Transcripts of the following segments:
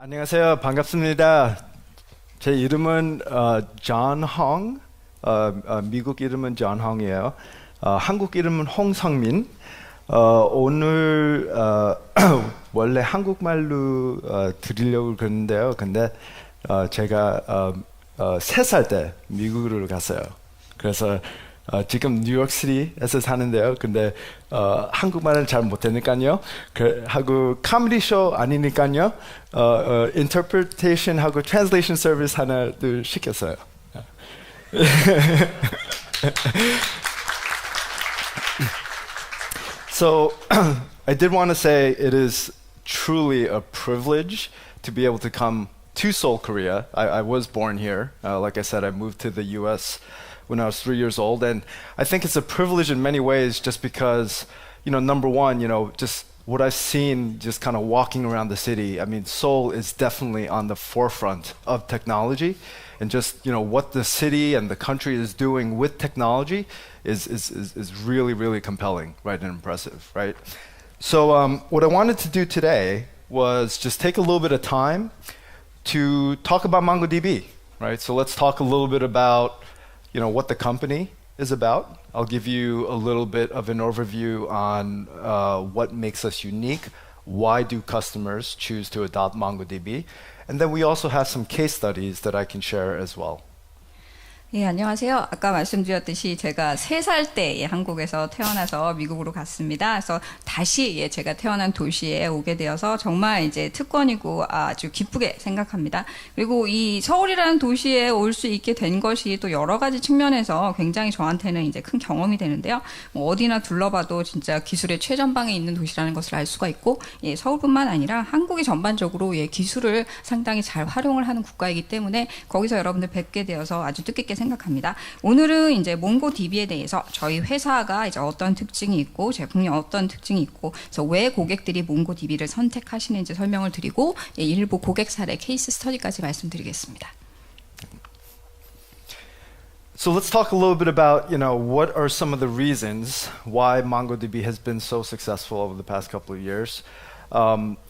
안녕하세요. 반갑습니다. 제 이름은 John Hong. 미국 이름은 John Hong이에요. 한국 이름은 홍성민. 오늘 원래 한국말로 드리려고 그랬는데요. 근데 제가 3살 때 미국으로 갔어요. 그래서 지금 뉴욕시티에서 사는데요. 근데 한국말은 잘 못하니까요. 하고 코미디 쇼 아니니까요. 인터프리테이션 하고 트랜슬레이션 서비스 하나도 시켰어요. So I did want to say it is truly a privilege to be able to come to Seoul, Korea. I was born here. Like I said, I moved to the US when I was 3 years old, and I think it's a privilege in many ways just because, number one, just what I've seen just kind of walking around the city. I mean, Seoul is definitely on the forefront of technology, and just, what the city and the country is doing with technology is really, really compelling, right, and impressive, right? So what I wanted to do today was just take a little bit of time to talk about MongoDB, right? So let's talk a little bit about what the company is about. I'll give you a little bit of an overview on what makes us unique, why do customers choose to adopt MongoDB, and then we also have some case studies that I can share as well. 예, 안녕하세요. 아까 말씀드렸듯이 제가 3살 때 한국에서 태어나서 미국으로 갔습니다. 그래서 다시 제가 태어난 도시에 오게 되어서 정말 이제 특권이고 아주 기쁘게 생각합니다. 그리고 이 서울이라는 도시에 올 수 있게 된 것이 또 여러 가지 측면에서 굉장히 저한테는 이제 큰 경험이 되는데요. 어디나 둘러봐도 진짜 기술의 최전방에 있는 도시라는 것을 알 수가 있고, 서울뿐만 아니라 한국이 전반적으로 기술을 상당히 잘 활용을 하는 국가이기 때문에 거기서 여러분들 뵙게 되어서 아주 뜻깊게 생각합니다. 오늘은 이제 몽고DB에 대해서 저희 회사가 이제 어떤 특징이 있고 제품이 어떤 특징이 있고 그래서 왜 고객들이 몽고DB를 선택하시는지 설명을 드리고 일부 고객 사례 케이스 스터디까지 말씀드리겠습니다. So let's talk a little bit about, what are some of the reasons why MongoDB has been so successful over the past couple of years.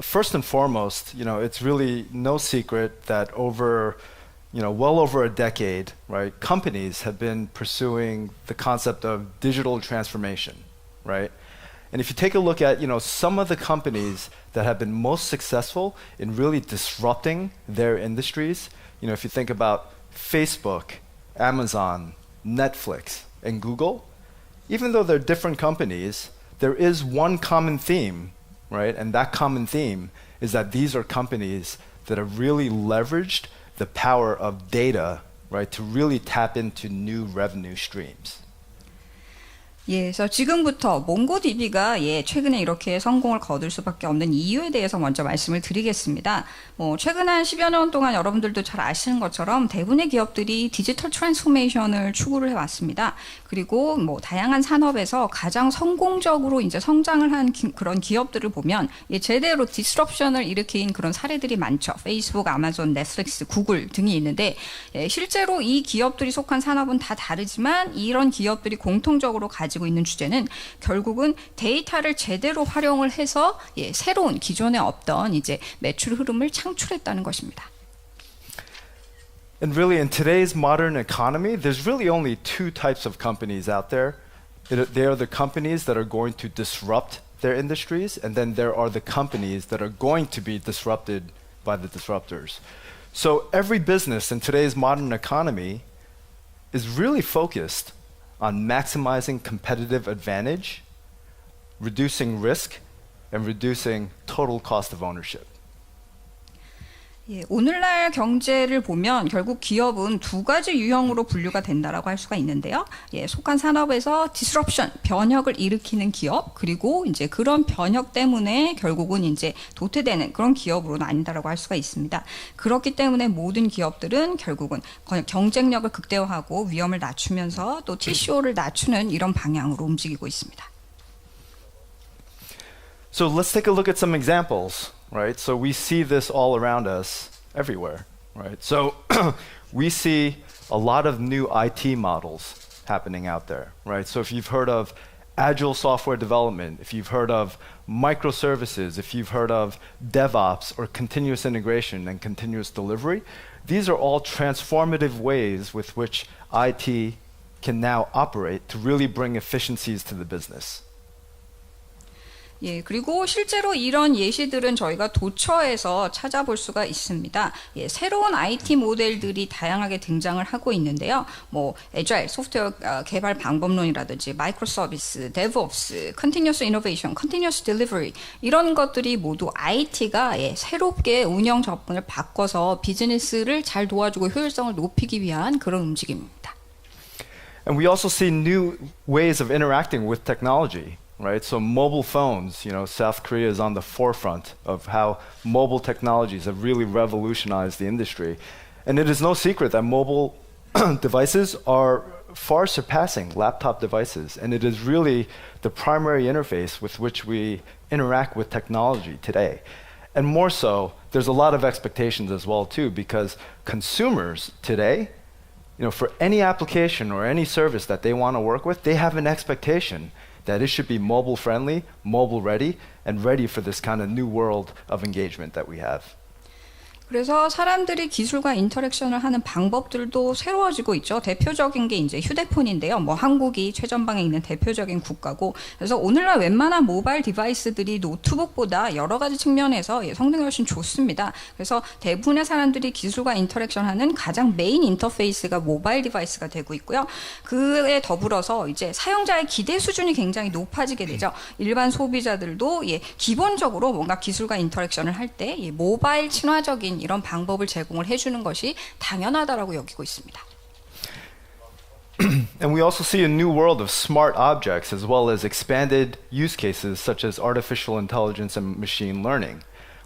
First and foremost, it's really no secret that well over a decade, right, companies have been pursuing the concept of digital transformation, right? And if you take a look at, some of the companies that have been most successful in really disrupting their industries, if you think about Facebook, Amazon, Netflix, and Google, even though they're different companies, there is one common theme, right? And that common theme is that these are companies that have really leveraged the power of data, right, to really tap into new revenue streams. 그래서 지금부터 몽고DB가 최근에 이렇게 성공을 거둘 수밖에 없는 이유에 대해서 먼저 말씀을 드리겠습니다. 최근 한 10여 년 동안 여러분들도 잘 아시는 것처럼 대부분의 기업들이 디지털 트랜스포메이션을 추구를 해왔습니다. 그리고 다양한 산업에서 가장 성공적으로 이제 성장을 한 그런 기업들을 보면 제대로 디스럽션을 일으킨 그런 사례들이 많죠. 페이스북, 아마존, 넷플릭스, 구글 등이 있는데 실제로 이 기업들이 속한 산업은 다 다르지만 이런 기업들이 공통적으로 가지고 있는 주제는 결국은 데이터를 제대로 활용을 해서 새로운 기존에 없던 이제 매출 흐름을 창출했다는 것입니다. And really, in today's modern economy, there's really only two types of companies out there. They are the companies that are going to disrupt their industries, and then there are the companies that are going to be disrupted by the disruptors. So every business in today's modern economy is really focused on maximizing competitive advantage, reducing risk, and reducing total cost of ownership. 오늘날 경제를 보면 결국 기업은 두 가지 유형으로 분류가 된다라고 할 수가 있는데요. 속한 산업에서 디스럽션, 변혁을 일으키는 기업, 그리고 이제 그런 변혁 때문에 결국은 이제 도태되는 그런 기업으로 나뉜다라고 할 수가 있습니다. 그렇기 때문에 모든 기업들은 결국은 경쟁력을 극대화하고 위험을 낮추면서 또 TCO를 낮추는 이런 방향으로 움직이고 있습니다. So let's take a look at some examples. Right, so we see this all around us everywhere, right? So we see a lot of new IT models happening out there, right? So if you've heard of agile software development, if you've heard of microservices, if you've heard of DevOps or continuous integration and continuous delivery, these are all transformative ways with which IT can now operate to really bring efficiencies to the business. 예, 그리고 실제로 이런 예시들은 저희가 도처에서 찾아볼 수가 있습니다. 예, 새로운 IT 모델들이 다양하게 등장을 하고 있는데요. 뭐 애자일 소프트웨어 개발 방법론이라든지 마이크로 서비스, 데브옵스, 컨티뉴어스 이노베이션, 컨티뉴어스 딜리버리 이런 것들이 모두 IT가 새롭게 운영 접근을 바꿔서 비즈니스를 잘 도와주고 효율성을 높이기 위한 그런 움직임입니다. And we also see new ways of interacting with technology. Right, so mobile phones, South Korea is on the forefront of how mobile technologies have really revolutionized the industry. And it is no secret that mobile devices are far surpassing laptop devices. And it is really the primary interface with which we interact with technology today. And more so, there's a lot of expectations as well, too, because consumers today, for any application or any service that they want to work with, they have an expectation that it should be mobile friendly, mobile ready, and ready for this kind of new world of engagement that we have. 그래서 사람들이 기술과 인터랙션을 하는 방법들도 새로워지고 있죠. 대표적인 게 이제 휴대폰인데요. 뭐 한국이 최전방에 있는 대표적인 국가고, 그래서 오늘날 웬만한 모바일 디바이스들이 노트북보다 여러 가지 측면에서 성능이 훨씬 좋습니다. 그래서 대부분의 사람들이 기술과 인터랙션하는 가장 메인 인터페이스가 모바일 디바이스가 되고 있고요. 그에 더불어서 이제 사용자의 기대 수준이 굉장히 높아지게 되죠. 일반 소비자들도 기본적으로 뭔가 기술과 인터랙션을 할 때 모바일 친화적인 이런 방법을 제공을 해주는 것이 당연하다라고 여기고 있습니다. And we also see a new world of smart objects as well as expanded use cases such as artificial intelligence and machine learning.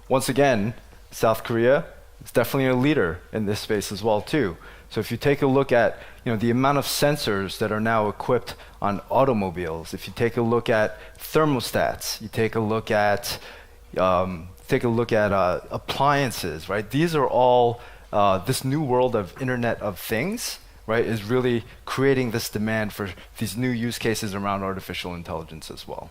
Once again, South Korea is definitely a leader in this space as well too. So if you take a look at the amount of sensors that are now equipped on automobiles, if you take a look at thermostats, you take a look at appliances, right? These are all this new world of Internet of Things, right, is really creating this demand for these new use cases around artificial intelligence as well.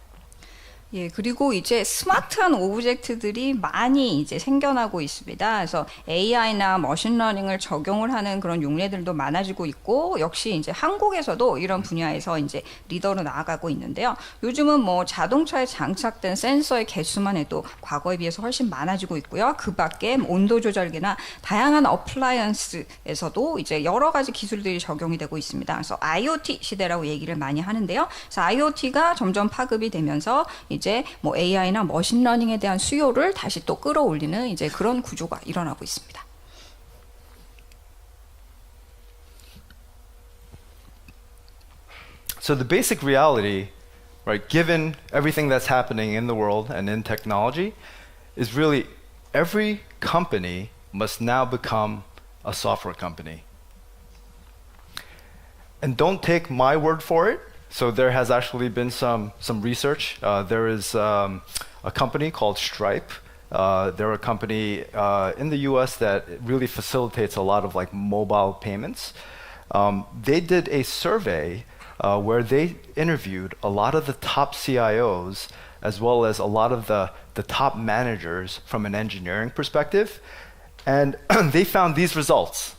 예, 그리고 이제 스마트한 오브젝트들이 많이 이제 생겨나고 있습니다. 그래서 AI나 머신러닝을 적용을 하는 그런 용례들도 많아지고 있고, 역시 이제 한국에서도 이런 분야에서 이제 리더로 나아가고 있는데요. 요즘은 뭐 자동차에 장착된 센서의 개수만 해도 과거에 비해서 훨씬 많아지고 있고요. 그 밖에 온도 조절기나 다양한 어플라이언스에서도 이제 여러 가지 기술들이 적용이 되고 있습니다. 그래서 IoT 시대라고 얘기를 많이 하는데요. 그래서 IoT가 점점 파급이 되면서 이제 뭐 AI나 머신러닝에 대한 수요를 다시 또 끌어올리는 이제 그런 구조가 일어나고 있습니다. So the basic reality, right, given everything that's happening in the world and in technology, is really every company must now become a software company. And don't take my word for it. So there has actually been some research. There is a company called Stripe. They're a company in the US that really facilitates a lot of like mobile payments. They did a survey where they interviewed a lot of the top CIOs as well as a lot of the top managers from an engineering perspective. And they found these results.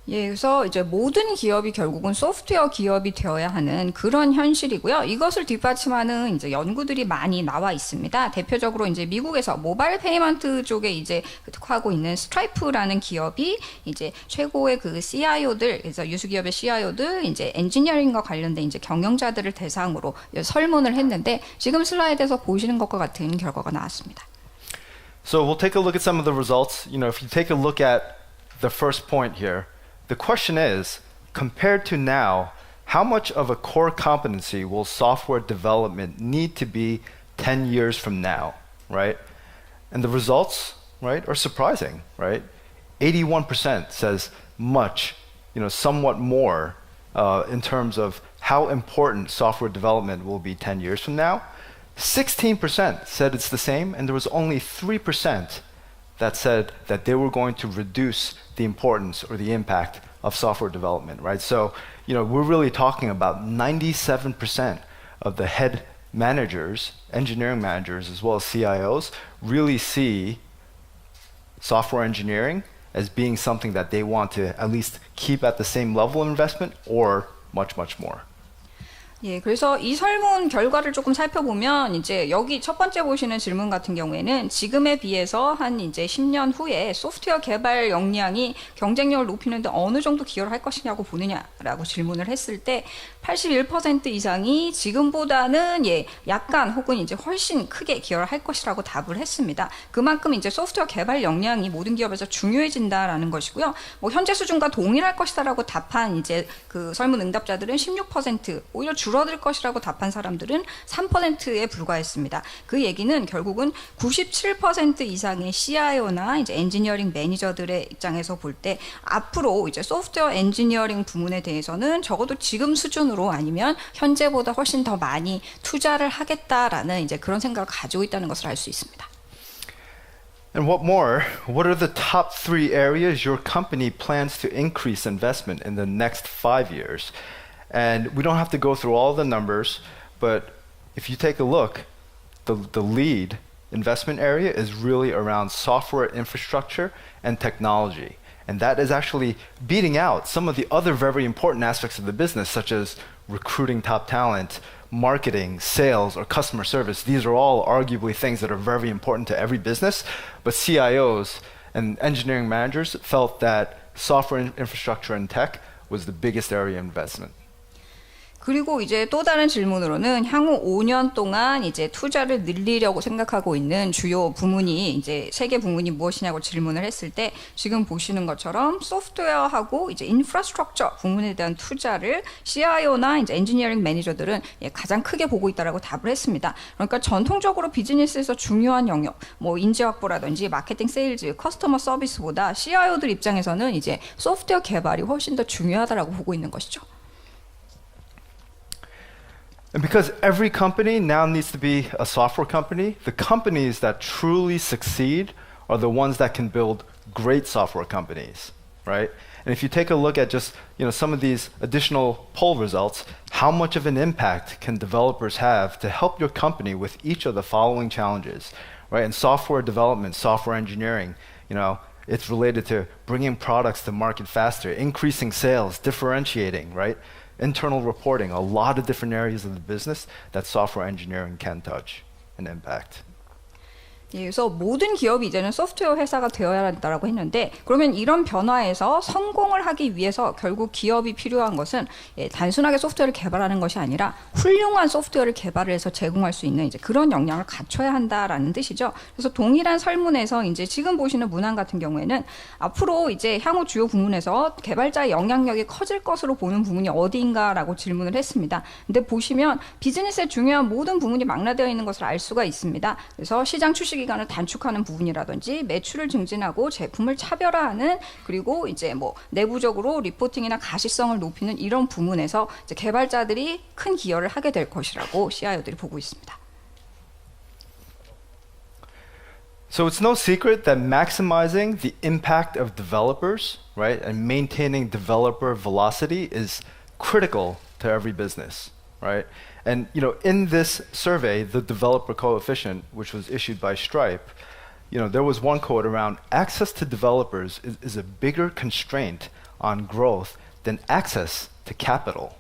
예, 그래서 이제 모든 기업이 결국은 소프트웨어 기업이 되어야 하는 그런 현실이고요. 이것을 뒷받침하는 이제 연구들이 많이 나와 있습니다. 대표적으로 이제 미국에서 모바일 페이먼트 쪽에 이제 특화하고 있는 스트라이프라는 기업이 이제 최고의 그 CIO들, 그래서 유수기업의 CIO들, 이제 엔지니어링과 관련된 이제 경영자들을 대상으로 설문을 했는데 지금 슬라이드에서 보시는 것과 같은 결과가 나왔습니다. So we'll take a look at some of the results. If you take a look at the first point here, the question is, compared to now, how much of a core competency will software development need to be 10 years from now, right? And the results, right, are surprising, right? 81% says much, somewhat more in terms of how important software development will be 10 years from now. 16% said it's the same, and there was only 3% that said that they were going to reduce the importance or the impact of software development, right? So, we're really talking about 97% of the head managers, engineering managers, as well as CIOs, really see software engineering as being something that they want to at least keep at the same level of investment or much, much more. 예, 그래서 이 설문 결과를 조금 살펴보면 이제 여기 첫 번째 보시는 질문 같은 경우에는 지금에 비해서 한 이제 10년 후에 소프트웨어 개발 역량이 경쟁력을 높이는데 어느 정도 기여를 할 것이냐고 보느냐라고 질문을 했을 때 81% 이상이 지금보다는 약간 혹은 이제 훨씬 크게 기여를 할 것이라고 답을 했습니다. 그만큼 이제 소프트웨어 개발 역량이 모든 기업에서 중요해진다라는 것이고요. 뭐 현재 수준과 동일할 것이다라고 답한 이제 그 설문 응답자들은 16%, 오히려 줄어들 것이라고 답한 사람들은 3%에 불과했습니다. 그 얘기는 결국은 97% 이상의 CIO나 이제 엔지니어링 매니저들의 입장에서 볼 때 앞으로 이제 소프트웨어 엔지니어링 부문에 대해서는 적어도 지금 수준으로 아니면 현재보다 훨씬 더 많이 투자를 하겠다라는 이제 그런 생각을 가지고 있다는 것을 알 수 있습니다. And what more, what are the top 3 areas your company plans to increase investment in the next 5 years? And we don't have to go through all the numbers, but if you take a look, the lead investment area is really around software infrastructure and technology. And that is actually beating out some of the other very important aspects of the business, such as recruiting top talent, marketing, sales, or customer service. These are all arguably things that are very important to every business, but CIOs and engineering managers felt that software infrastructure and tech was the biggest area of investment. 그리고 이제 또 다른 질문으로는 향후 5년 동안 이제 투자를 늘리려고 생각하고 있는 주요 부문이 이제 세 개 부문이 무엇이냐고 질문을 했을 때 지금 보시는 것처럼 소프트웨어하고 이제 인프라스트럭처 부문에 대한 투자를 CIO나 이제 엔지니어링 매니저들은 가장 크게 보고 있다라고 답을 했습니다. 그러니까 전통적으로 비즈니스에서 중요한 영역, 뭐 인재 확보라든지 마케팅, 세일즈, 커스터머 서비스보다 CIO들 입장에서는 이제 소프트웨어 개발이 훨씬 더 중요하다라고 보고 있는 것이죠. And because every company now needs to be a software company, the companies that truly succeed are the ones that can build great software companies, right? And if you take a look at just some of these additional poll results, how much of an impact can developers have to help your company with each of the following challenges, right? In software development, software engineering, it's related to bringing products to market faster, increasing sales, differentiating, right? Internal reporting, a lot of different areas of the business that software engineering can touch and impact. 그래서 모든 기업이 이제는 소프트웨어 회사가 되어야 한다라고 했는데 그러면 이런 변화에서 성공을 하기 위해서 결국 기업이 필요한 것은 단순하게 소프트웨어를 개발하는 것이 아니라 훌륭한 소프트웨어를 개발을 해서 제공할 수 있는 이제 그런 역량을 갖춰야 한다라는 뜻이죠. 그래서 동일한 설문에서 이제 지금 보시는 문항 같은 경우에는 앞으로 이제 향후 주요 부문에서 개발자의 영향력이 커질 것으로 보는 부문이 어디인가라고 질문을 했습니다. 근데 보시면 비즈니스에 중요한 모든 부문이 망라되어 있는 것을 알 수가 있습니다. 그래서 시장 출시 기간을 단축하는 부분이라든지 매출을 증진하고 제품을 차별화하는 그리고 이제 뭐 내부적으로 리포팅이나 가시성을 높이는 이런 부문에서 이제 개발자들이 큰 기여를 하게 될 것이라고 CIO들이 보고 있습니다. So it's no secret that maximizing the impact of developers, right, and maintaining developer velocity is critical to every business, right? And in this survey, the developer coefficient, which was issued by Stripe, there was one quote around access to developers is a bigger constraint on growth than access to capital,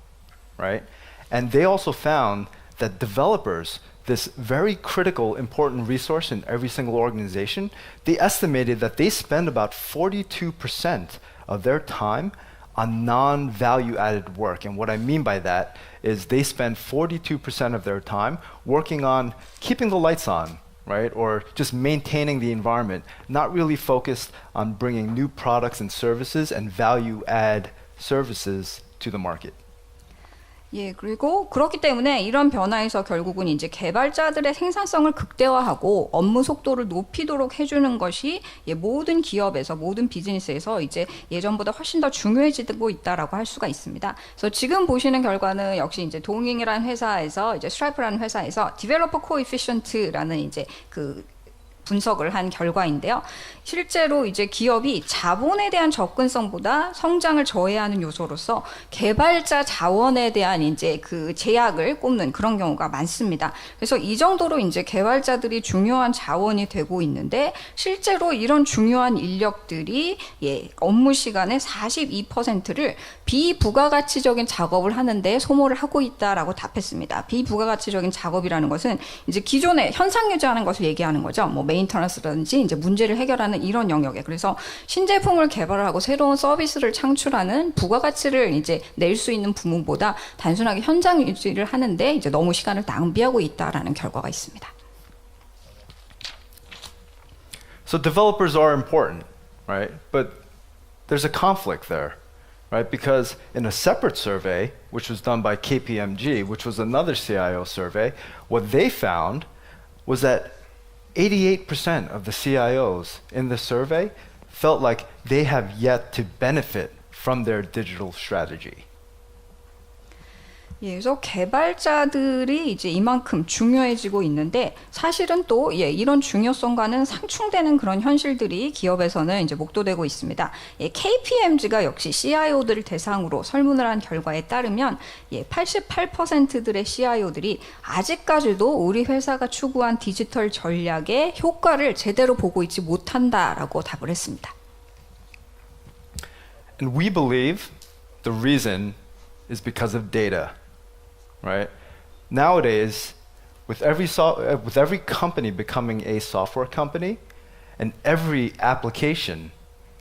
right? And they also found that developers, this very critical, important resource in every single organization, they estimated that they spend about 42% of their time on non-value added work. And what I mean by that is they spend 42% of their time working on keeping the lights on, right? Or just maintaining the environment, not really focused on bringing new products and services and value add services to the market. 예, 그리고 그렇기 때문에 이런 변화에서 결국은 이제 개발자들의 생산성을 극대화하고 업무 속도를 높이도록 해주는 것이 모든 기업에서 모든 비즈니스에서 이제 예전보다 훨씬 더 중요해지고 있다라고 할 수가 있습니다. 그래서 지금 보시는 결과는 역시 이제 동잉이라는 회사에서 이제 스트라이프라는 회사에서 디벨로퍼 코에피션트라는 이제 그 분석을 한 결과인데요. 실제로 이제 기업이 자본에 대한 접근성보다 성장을 저해하는 요소로서 개발자 자원에 대한 이제 그 제약을 꼽는 그런 경우가 많습니다. 그래서 이 정도로 이제 개발자들이 중요한 자원이 되고 있는데 실제로 이런 중요한 인력들이 업무 시간의 42%를 비부가가치적인 작업을 하는데 소모를 하고 있다라고 답했습니다. 비부가가치적인 작업이라는 것은 이제 기존에 현상 유지하는 것을 얘기하는 거죠. 뭐 메인터넌스라든지 이제 문제를 해결하는 이런 영역에. 그래서 신제품을 개발을 하고 새로운 서비스를 창출하는 부가가치를 이제 낼 수 있는 부문보다 단순하게 현장 유지를 하는데 이제 너무 시간을 낭비하고 있다라는 결과가 있습니다. So developers are important, right? But there's a conflict there, right? Because in a separate survey, which was done by KPMG, which was another CIO survey, what they found was that 88% of the CIOs in the survey felt like they have yet to benefit from their digital strategy. 그래서 개발자들이 이제 이만큼 중요해지고 있는데 사실은 또 이런 중요성과는 상충되는 그런 현실들이 기업에서는 이제 목도되고 있습니다. KPMG가 역시 CIO들을 대상으로 설문을 한 결과에 따르면 88%들의 CIO들이 아직까지도 우리 회사가 추구한 디지털 전략의 효과를 제대로 보고 있지 못한다라고 답을 했습니다. And we believe the reason is because of data. Right? Nowadays, with every company becoming a software company, and every application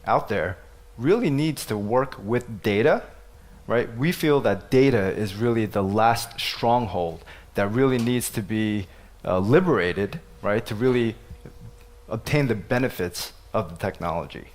out there really needs to work with data, right? We feel that data is really the last stronghold that really needs to be liberated, right? To really obtain the benefits of the technology.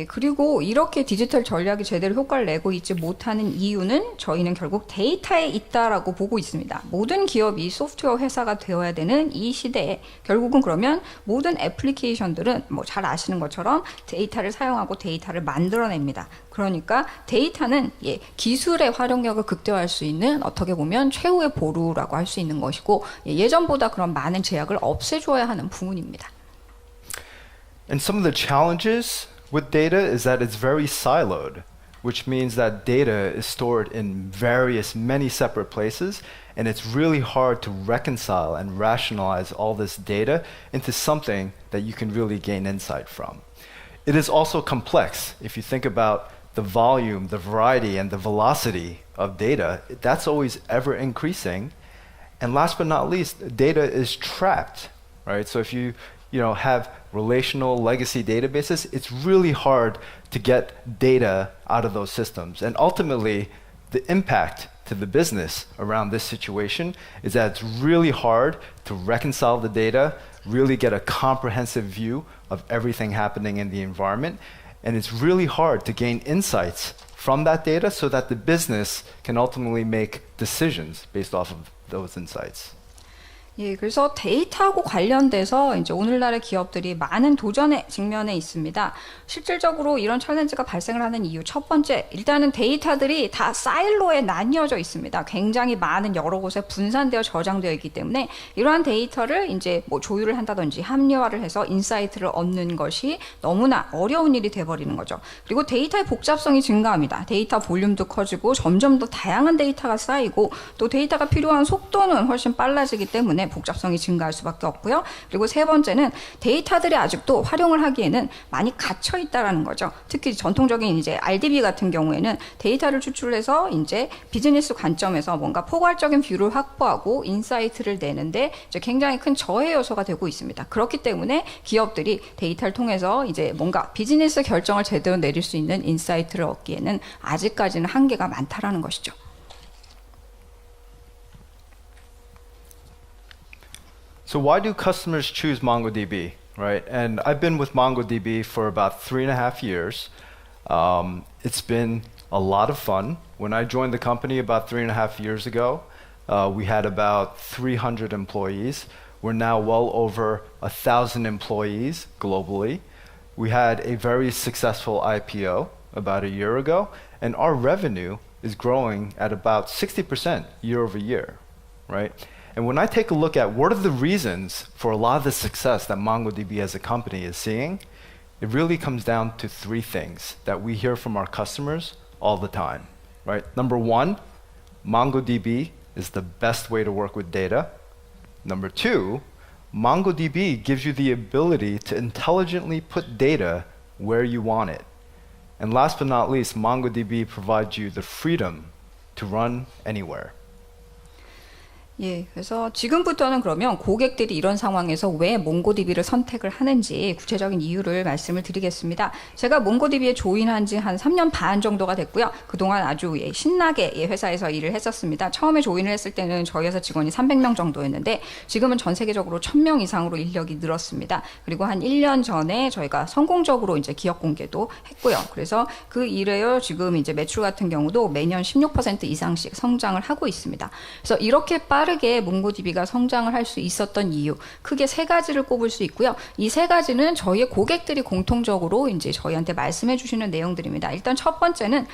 그리고 이렇게 디지털 전략이 제대로 효과를 내고 있지 못하는 이유는 저희는 결국 데이터에 있다라고 보고 있습니다. 모든 기업이 소프트웨어 회사가 되어야 되는 이 시대에 결국은 그러면 모든 애플리케이션들은 뭐 잘 아시는 것처럼 데이터를 사용하고 데이터를 만들어냅니다. 그러니까 데이터는 기술의 활용력을 극대화할 수 있는 어떻게 보면 최후의 보루라고 할 수 있는 것이고 예전보다 그런 많은 제약을 없애줘야 하는 부분입니다. And some of the challenges with data is that it's very siloed, which means that data is stored in many separate places, and it's really hard to reconcile and rationalize all this data into something that you can really gain insight from. It is also complex. If you think about the volume, the variety, and the velocity of data, that's always ever increasing. And last but not least, data is trapped, right? So if you have relational legacy databases, it's really hard to get data out of those systems. And ultimately, the impact to the business around this situation is that it's really hard to reconcile the data, really get a comprehensive view of everything happening in the environment. And it's really hard to gain insights from that data so that the business can ultimately make decisions based off of those insights. 그래서 데이터하고 관련돼서 이제 오늘날의 기업들이 많은 도전에 직면해 있습니다. 실질적으로 이런 챌린지가 발생을 하는 이유 첫 번째, 일단은 데이터들이 다 사일로에 나뉘어져 있습니다. 굉장히 많은 여러 곳에 분산되어 저장되어 있기 때문에 이러한 데이터를 이제 뭐 조율을 한다든지 합리화를 해서 인사이트를 얻는 것이 너무나 어려운 일이 돼버리는 거죠. 그리고 데이터의 복잡성이 증가합니다. 데이터 볼륨도 커지고 점점 더 다양한 데이터가 쌓이고 또 데이터가 필요한 속도는 훨씬 빨라지기 때문에 복잡성이 증가할 수밖에 없고요. 그리고 세 번째는 데이터들이 아직도 활용을 하기에는 많이 갇혀 있다라는 거죠. 특히 전통적인 이제 RDB 같은 경우에는 데이터를 추출해서 이제 비즈니스 관점에서 뭔가 포괄적인 뷰를 확보하고 인사이트를 내는데 이제 굉장히 큰 저해 요소가 되고 있습니다. 그렇기 때문에 기업들이 데이터를 통해서 이제 뭔가 비즈니스 결정을 제대로 내릴 수 있는 인사이트를 얻기에는 아직까지는 한계가 많다라는 것이죠. So why do customers choose MongoDB, right? And I've been with MongoDB for about 3.5 years. It's been a lot of fun. When I joined the company about 3.5 years ago, we had about 300 employees. We're now well over 1,000 employees globally. We had a very successful IPO about a year ago, and our revenue is growing at about 60% year over year, right? And when I take a look at what are the reasons for a lot of the success that MongoDB as a company is seeing, it really comes down to three things that we hear from our customers all the time, right? Number one, MongoDB is the best way to work with data. Number two, MongoDB gives you the ability to intelligently put data where you want it. And last but not least, MongoDB provides you the freedom to run anywhere. 예, 그래서 지금부터는 그러면 고객들이 이런 상황에서 왜 몽고DB를 선택을 하는지 구체적인 이유를 말씀을 드리겠습니다. 제가 몽고DB에 조인한 지 한 3년 반 정도가 됐고요. 그동안 아주 신나게 회사에서 일을 했었습니다. 처음에 조인을 했을 때는 저희 회사 직원이 300명 정도였는데 지금은 전 세계적으로 1000명 이상으로 인력이 늘었습니다. 그리고 한 1년 전에 저희가 성공적으로 이제 기업 공개도 했고요. 그래서 그 이래요. 지금 이제 매출 같은 경우도 매년 16% 이상씩 성장을 하고 있습니다. 그래서 이렇게 빠르게 몽고DB가 성장을 할 수 있었던 이유 크게 세 가지를 꼽을 수 있고요. 이 세 가지는 저희의 고객들이 공통적으로 이제 저희한테 말씀해 주시는 내용들입니다. 일단 첫 번째는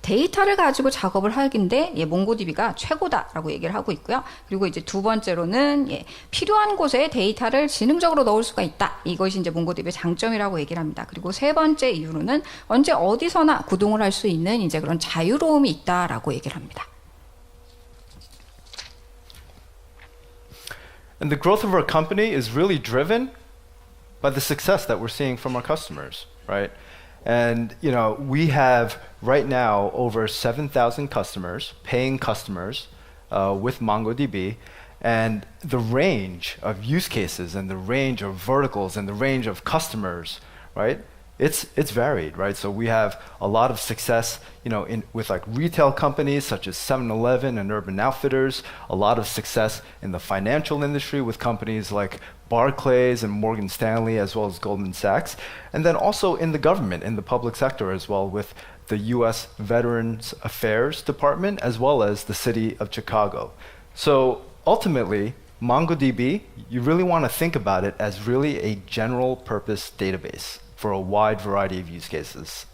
데이터를 가지고 작업을 하긴데 몽고DB가 최고다라고 얘기를 하고 있고요. 그리고 이제 두 번째로는 필요한 곳에 데이터를 지능적으로 넣을 수가 있다. 이것이 이제 몽고DB의 장점이라고 얘기를 합니다. 그리고 세 번째 이유로는 언제 어디서나 구동을 할 수 있는 이제 그런 자유로움이 있다라고 얘기를 합니다. And the growth of our company is really driven by the success that we're seeing from our customers, right? And we have right now over 7,000 customers, paying customers with MongoDB, and the range of use cases and the range of verticals and the range of customers, right? It's varied, right? So we have a lot of success, with like retail companies such as 7-Eleven and Urban Outfitters, a lot of success in the financial industry with companies like Barclays and Morgan Stanley, as well as Goldman Sachs, and then also in the government, in the public sector as well, with the U.S. Veterans Affairs Department, as well as the city of Chicago. So ultimately, MongoDB, you really want to think about it as really a general purpose database for a wide variety of use cases.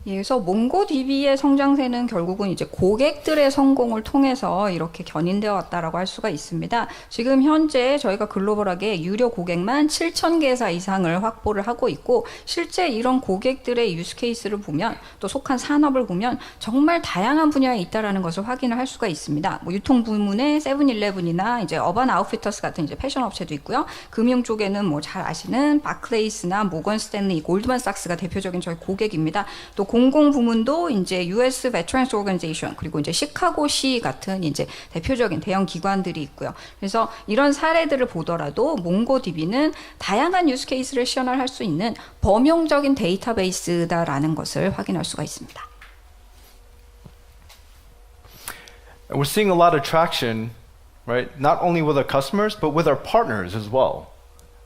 그래서 몽고DB의 성장세는 결국은 이제 고객들의 성공을 통해서 이렇게 견인되어 왔다라고 할 수가 있습니다. 지금 현재 저희가 글로벌하게 유료 고객만 7,000개사 이상을 확보를 하고 있고 실제 이런 고객들의 유스 케이스를 보면 또 속한 산업을 보면 정말 다양한 분야에 있다라는 것을 확인을 할 수가 있습니다. 유통 부문에 세븐일레븐이나 이제 어반 아웃피터스 같은 이제 패션 업체도 있고요. 금융 쪽에는 잘 아시는 바클레이스나 모건 스탠리, 골드만삭스가 대표적인 저희 고객입니다. 또 공공 부문도 이제 US Veterans Organization 그리고 이제 시카고시 같은 이제 대표적인 대형 기관들이 있고요. 그래서 이런 사례들을 보더라도 몽고DB는 다양한 유스 케이스를 시연할 수 있는 범용적인 데이터베이스다라는 것을 확인할 수가 있습니다. And we're seeing a lot of traction, right? Not only with our customers, but with our partners as well.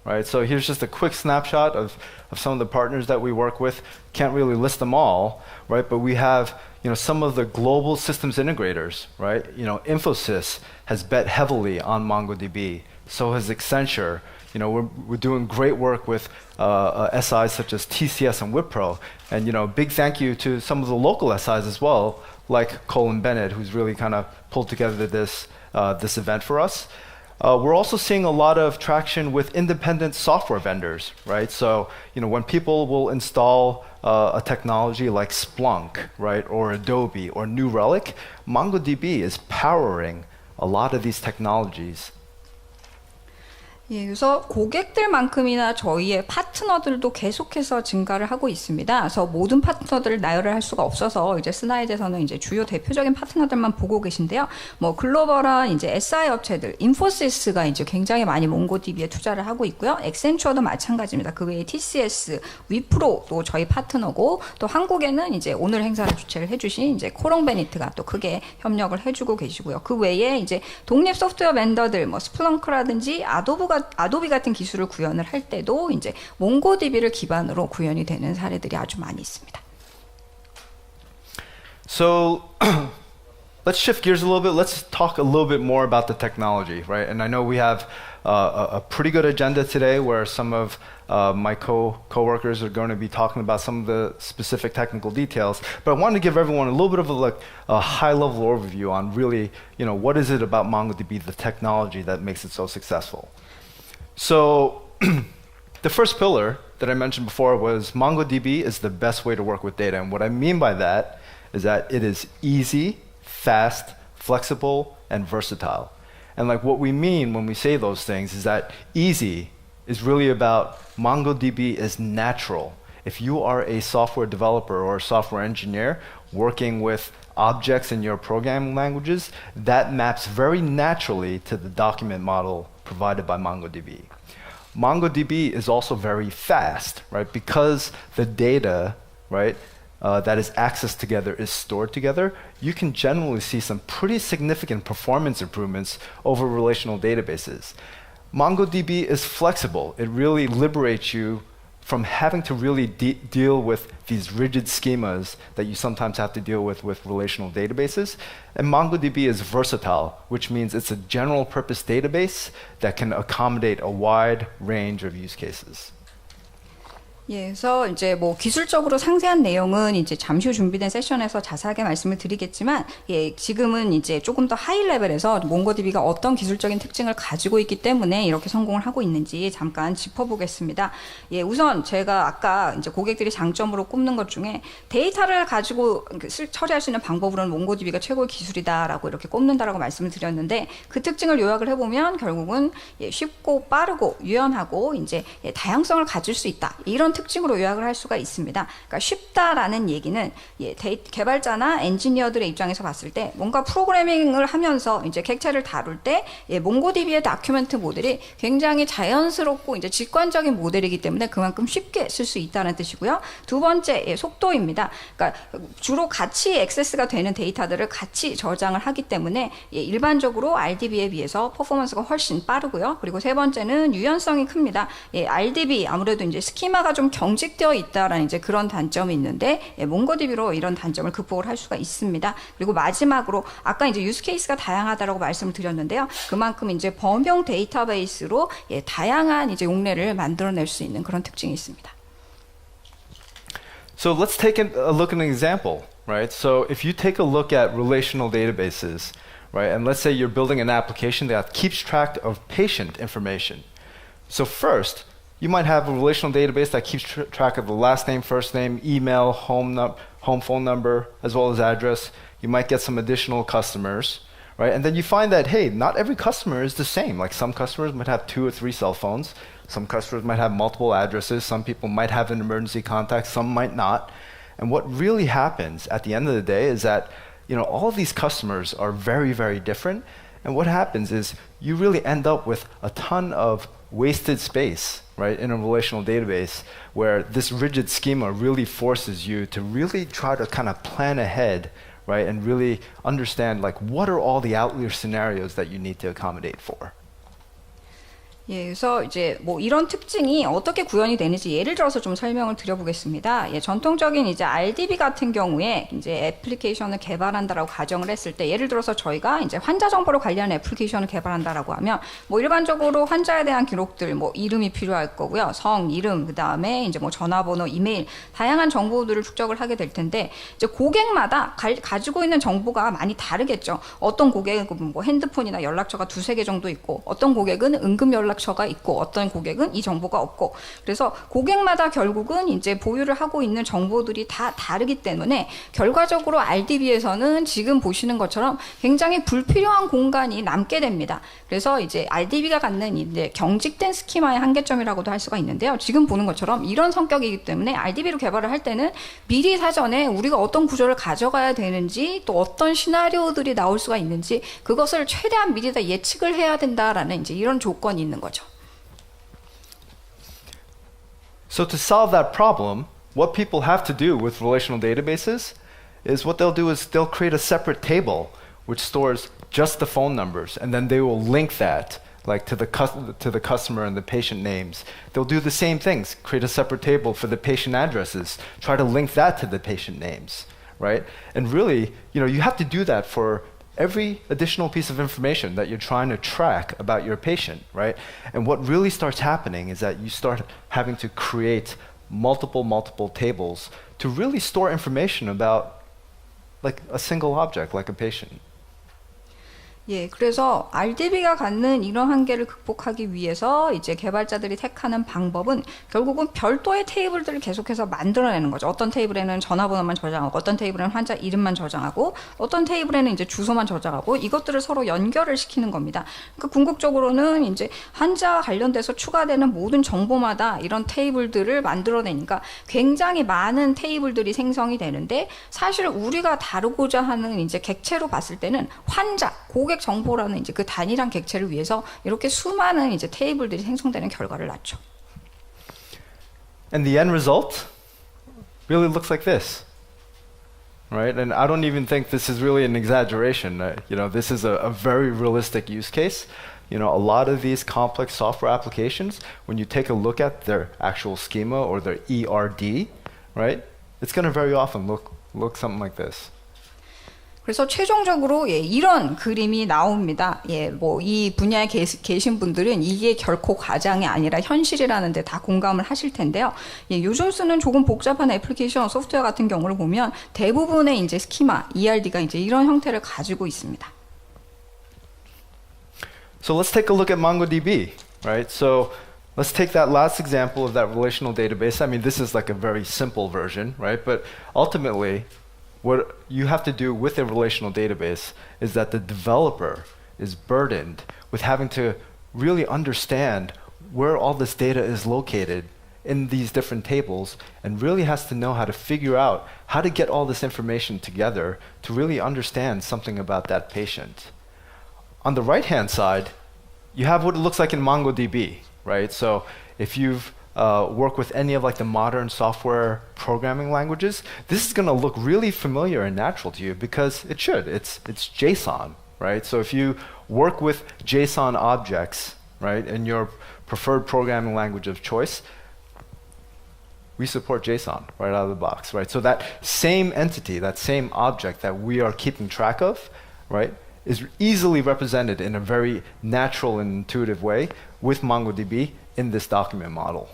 Right, so here's just a quick snapshot of some of the partners that we work with. Can't really list them all, right? But we have, some of the global systems integrators, right? Infosys has bet heavily on MongoDB. So has Accenture. We're doing great work with SIs such as TCS and Wipro. And, big thank you to some of the local SIs as well, like Colin Bennett, who's really kind of pulled together this event for us. We're also seeing a lot of traction with independent software vendors, right? So, when people will install a technology like Splunk, right, or Adobe or New Relic, MongoDB is powering a lot of these technologies. 그래서 고객들만큼이나 저희의 파트너들도 계속해서 증가를 하고 있습니다. 그래서 모든 파트너들을 나열을 할 수가 없어서 이제 슬라이드에서는 이제 주요 대표적인 파트너들만 보고 계신데요. 글로벌한 이제 SI 업체들, 인포시스가 이제 굉장히 많이 몽고DB에 투자를 하고 있고요. 엑센추어도 마찬가지입니다. 그 외에 TCS, 위프로도 저희 파트너고 또 한국에는 이제 오늘 행사를 주최를 해주신 이제 코롱베니트가 또 크게 협력을 해주고 계시고요. 그 외에 이제 독립 소프트웨어 벤더들, 스플렁크라든지 아도비 같은 기술을 구현을 할 때도 이제 몽고DB를 기반으로 구현이 되는 사례들이 아주 많이 있습니다. So let's shift gears a little bit. Let's talk a little bit more about the technology, right? And I know we have a pretty good agenda today where some of my co-workers are going to be talking about some of the specific technical details, but I wanted to give everyone a little bit of a high-level overview on really, what is it about MongoDB, the technology that makes it so successful. So the first pillar that I mentioned before was MongoDB is the best way to work with data. And what I mean by that is that it is easy, fast, flexible, and versatile. And what we mean when we say those things is that easy is really about MongoDB is natural. If you are a software developer or a software engineer working with objects in your programming languages, that maps very naturally to the document model provided by MongoDB. MongoDB is also very fast, right? Because the data, right, that is accessed together is stored together, you can generally see some pretty significant performance improvements over relational databases. MongoDB is flexible. It really liberates you from having to really deal with these rigid schemas that you sometimes have to deal with relational databases. And MongoDB is versatile, which means it's a general purpose database that can accommodate a wide range of use cases. 예, 그래서 이제 뭐 기술적으로 상세한 내용은 이제 잠시 후 준비된 세션에서 자세하게 말씀을 드리겠지만, 예, 지금은 이제 조금 더 하이 레벨에서 몽고DB가 어떤 기술적인 특징을 가지고 있기 때문에 이렇게 성공을 하고 있는지 잠깐 짚어보겠습니다. 예, 우선 제가 아까 이제 고객들이 장점으로 꼽는 것 중에 데이터를 가지고 처리할 수 있는 방법으로는 몽고DB가 최고의 기술이다라고 이렇게 꼽는다라고 말씀을 드렸는데, 그 특징을 요약을 해보면 결국은 예, 쉽고 빠르고 유연하고 이제 예, 다양성을 가질 수 있다. 이런 특징으로 요약을 할 수가 있습니다. 그러니까 쉽다라는 얘기는 예, 개발자나 엔지니어들의 입장에서 봤을 때 뭔가 프로그래밍을 하면서 이제 객체를 다룰 때 예, 몽고DB의 다큐멘트 모델이 굉장히 자연스럽고 이제 직관적인 모델이기 때문에 그만큼 쉽게 쓸 수 있다는 뜻이고요. 두 번째 예, 속도입니다. 그러니까 주로 같이 액세스가 되는 데이터들을 같이 저장을 하기 때문에 예, 일반적으로 RDB에 비해서 퍼포먼스가 훨씬 빠르고요. 그리고 세 번째는 유연성이 큽니다. 예, RDB 아무래도 이제 스키마가 좀 경직되어 있다라는 이제 그런 단점이 있는데 예, 몽고DB로 이런 단점을 극복을 할 수가 있습니다. 그리고 마지막으로 아까 이제 유스 케이스가 다양하다라고 말씀을 드렸는데요. 그만큼 이제 범용 데이터베이스로 예, 다양한 이제 용례를 만들어낼 수 있는 그런 특징이 있습니다. So let's take a look at an example, right? So if you take a look at relational databases, right, and let's say you're building an application that keeps track of patient information. So first, you might have a relational database that keeps track of the last name, first name, email, home phone number, as well as address. You might get some additional customers, right? And then you find that, hey, not every customer is the same. Like some customers might have 2 or 3 cell phones. Some customers might have multiple addresses. Some people might have an emergency contact. Some might not. And what really happens at the end of the day is that, all of these customers are very, very different. And what happens is you really end up with a ton of wasted space, right, in a relational database where this rigid schema really forces you to really try to kind of plan ahead, right, and really understand what are all the outlier scenarios that you need to accommodate for. 예, 그래서 이제 뭐 이런 특징이 어떻게 구현이 되는지 예를 들어서 좀 설명을 드려보겠습니다. 예, 전통적인 이제 RDB 같은 경우에 이제 애플리케이션을 개발한다라고 가정을 했을 때, 예를 들어서 저희가 이제 환자 정보를 관리하는 애플리케이션을 개발한다라고 하면 뭐 일반적으로 환자에 대한 기록들, 뭐 이름이 필요할 거고요, 성, 이름, 그 다음에 이제 뭐 전화번호, 이메일, 다양한 정보들을 축적을 하게 될 텐데, 이제 고객마다 가지고 있는 정보가 많이 다르겠죠. 어떤 고객은 뭐 핸드폰이나 연락처가 2-3개 정도 있고, 어떤 고객은 응급 연락처가 있고, 어떤 고객은 이 정보가 없고, 그래서 고객마다 결국은 이제 보유를 하고 있는 정보들이 다 다르기 때문에 결과적으로 RDB에서는 지금 보시는 것처럼 굉장히 불필요한 공간이 남게 됩니다. 그래서 이제 RDB가 갖는 이제 경직된 스키마의 한계점이라고도 할 수가 있는데요. 지금 보는 것처럼 이런 성격이기 때문에 RDB로 개발을 할 때는 미리 사전에 우리가 어떤 구조를 가져가야 되는지, 또 어떤 시나리오들이 나올 수가 있는지 그것을 최대한 미리 다 예측을 해야 된다라는 이제 이런 조건이 있는 거죠. So to solve that problem, what people have to do with relational databases is what they'll do is they'll create a separate table which stores just the phone numbers, and then they will link that to the customer and the patient names. They'll do the same things, create a separate table for the patient addresses, try to link that to the patient names, right? And really, you have to do that for every additional piece of information that you're trying to track about your patient, right? And what really starts happening is that you start having to create multiple tables to really store information about like a single object, like a patient. 예, 그래서 RDB가 갖는 이런 한계를 극복하기 위해서 이제 개발자들이 택하는 방법은 결국은 별도의 테이블들을 계속해서 만들어내는 거죠. 어떤 테이블에는 전화번호만 저장하고, 어떤 테이블에는 환자 이름만 저장하고, 어떤 테이블에는 이제 주소만 저장하고, 이것들을 서로 연결을 시키는 겁니다. 그러니까 궁극적으로는 이제 환자 관련돼서 추가되는 모든 정보마다 이런 테이블들을 만들어내니까 굉장히 많은 테이블들이 생성이 되는데, 사실 우리가 다루고자 하는 이제 객체로 봤을 때는 환자, 고객 정보라는 이제 그 단일한 객체를 위해서 이렇게 수많은 이제 테이블들이 생성되는 결과를 낳죠. And the end result really looks like this, right? And I don't even think this is really an exaggeration. This is a very realistic use case. A lot of these complex software applications, when you take a look at their actual schema or their ERD, right? It's going to very often look something like this. 그래서 최종적으로 이런 그림이 나옵니다. 뭐 이 분야에 계신 분들은 이게 결코 과장이 아니라 현실이라는 데 다 공감을 하실 텐데요. 요즘 쓰는 조금 복잡한 애플리케이션 소프트웨어 같은 경우를 보면 대부분의 이제 스키마, ERD가 이제 이런 형태를 가지고 있습니다. So let's take a look at MongoDB, right? So let's take that last example of that relational database. I mean, this is like a very simple version, right? But ultimately, what you have to do with a relational database is that the developer is burdened with having to really understand where all this data is located in these different tables and really has to know how to figure out how to get all this information together to really understand something about that patient. On the right-hand side, you have what it looks like in MongoDB, right? So if you've work with any of like the modern software programming languages, this is going to look really familiar and natural to you because it should. It's JSON, right? So if you work with JSON objects, right, in your preferred programming language of choice, we support JSON right out of the box, right? So that same entity, that same object that we are keeping track of, right, is easily represented in a very natural and intuitive way with MongoDB in this document model.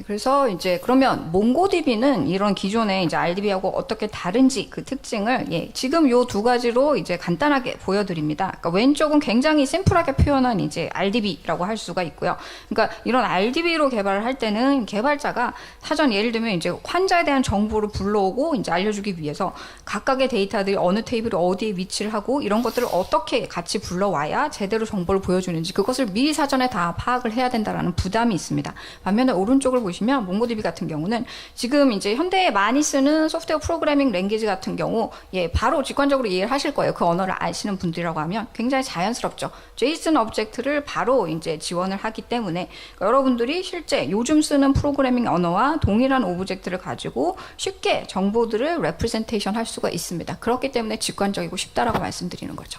그래서 이제 그러면 몽고DB는 이런 기존의 이제 RDB하고 어떻게 다른지 그 특징을 지금 요 두 가지로 이제 간단하게 보여드립니다. 그러니까 왼쪽은 굉장히 심플하게 표현한 이제 RDB라고 할 수가 있고요. 그러니까 이런 RDB로 개발을 할 때는 개발자가 사전 예를 들면 이제 환자에 대한 정보를 불러오고 이제 알려주기 위해서 각각의 데이터들이 어느 테이블에 어디에 위치를 하고 이런 것들을 어떻게 같이 불러와야 제대로 정보를 보여주는지 그것을 미리 사전에 다 파악을 해야 된다라는 부담이 있습니다. 반면에 오른쪽 을 보시면 몽고DB 같은 경우는 지금 이제 현대에 많이 쓰는 소프트웨어 프로그래밍 랭귀지 같은 경우 바로 직관적으로 이해를 하실 거예요. 그 언어를 아시는 분들이라고 하면 굉장히 자연스럽죠. JSON 오브젝트를 바로 이제 지원을 하기 때문에 그러니까 여러분들이 실제 요즘 쓰는 프로그래밍 언어와 동일한 오브젝트를 가지고 쉽게 정보들을 레프레젠테이션 할 수가 있습니다. 그렇기 때문에 직관적이고 쉽다라고 말씀드리는 거죠.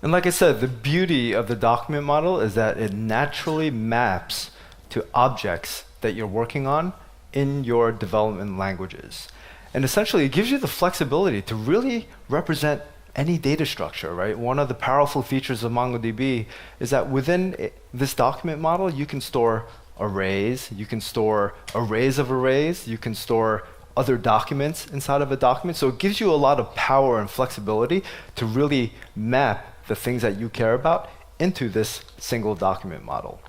And like I said, the beauty of the document model is that it naturally maps to objects that you're working on in your development languages. And essentially, it gives you the flexibility to really represent any data structure, right? One of the powerful features of MongoDB is that within this document model, you can store arrays, you can store arrays of arrays, you can store other documents inside of a document. So it gives you a lot of power and flexibility to really map the things that you care about into this single document model.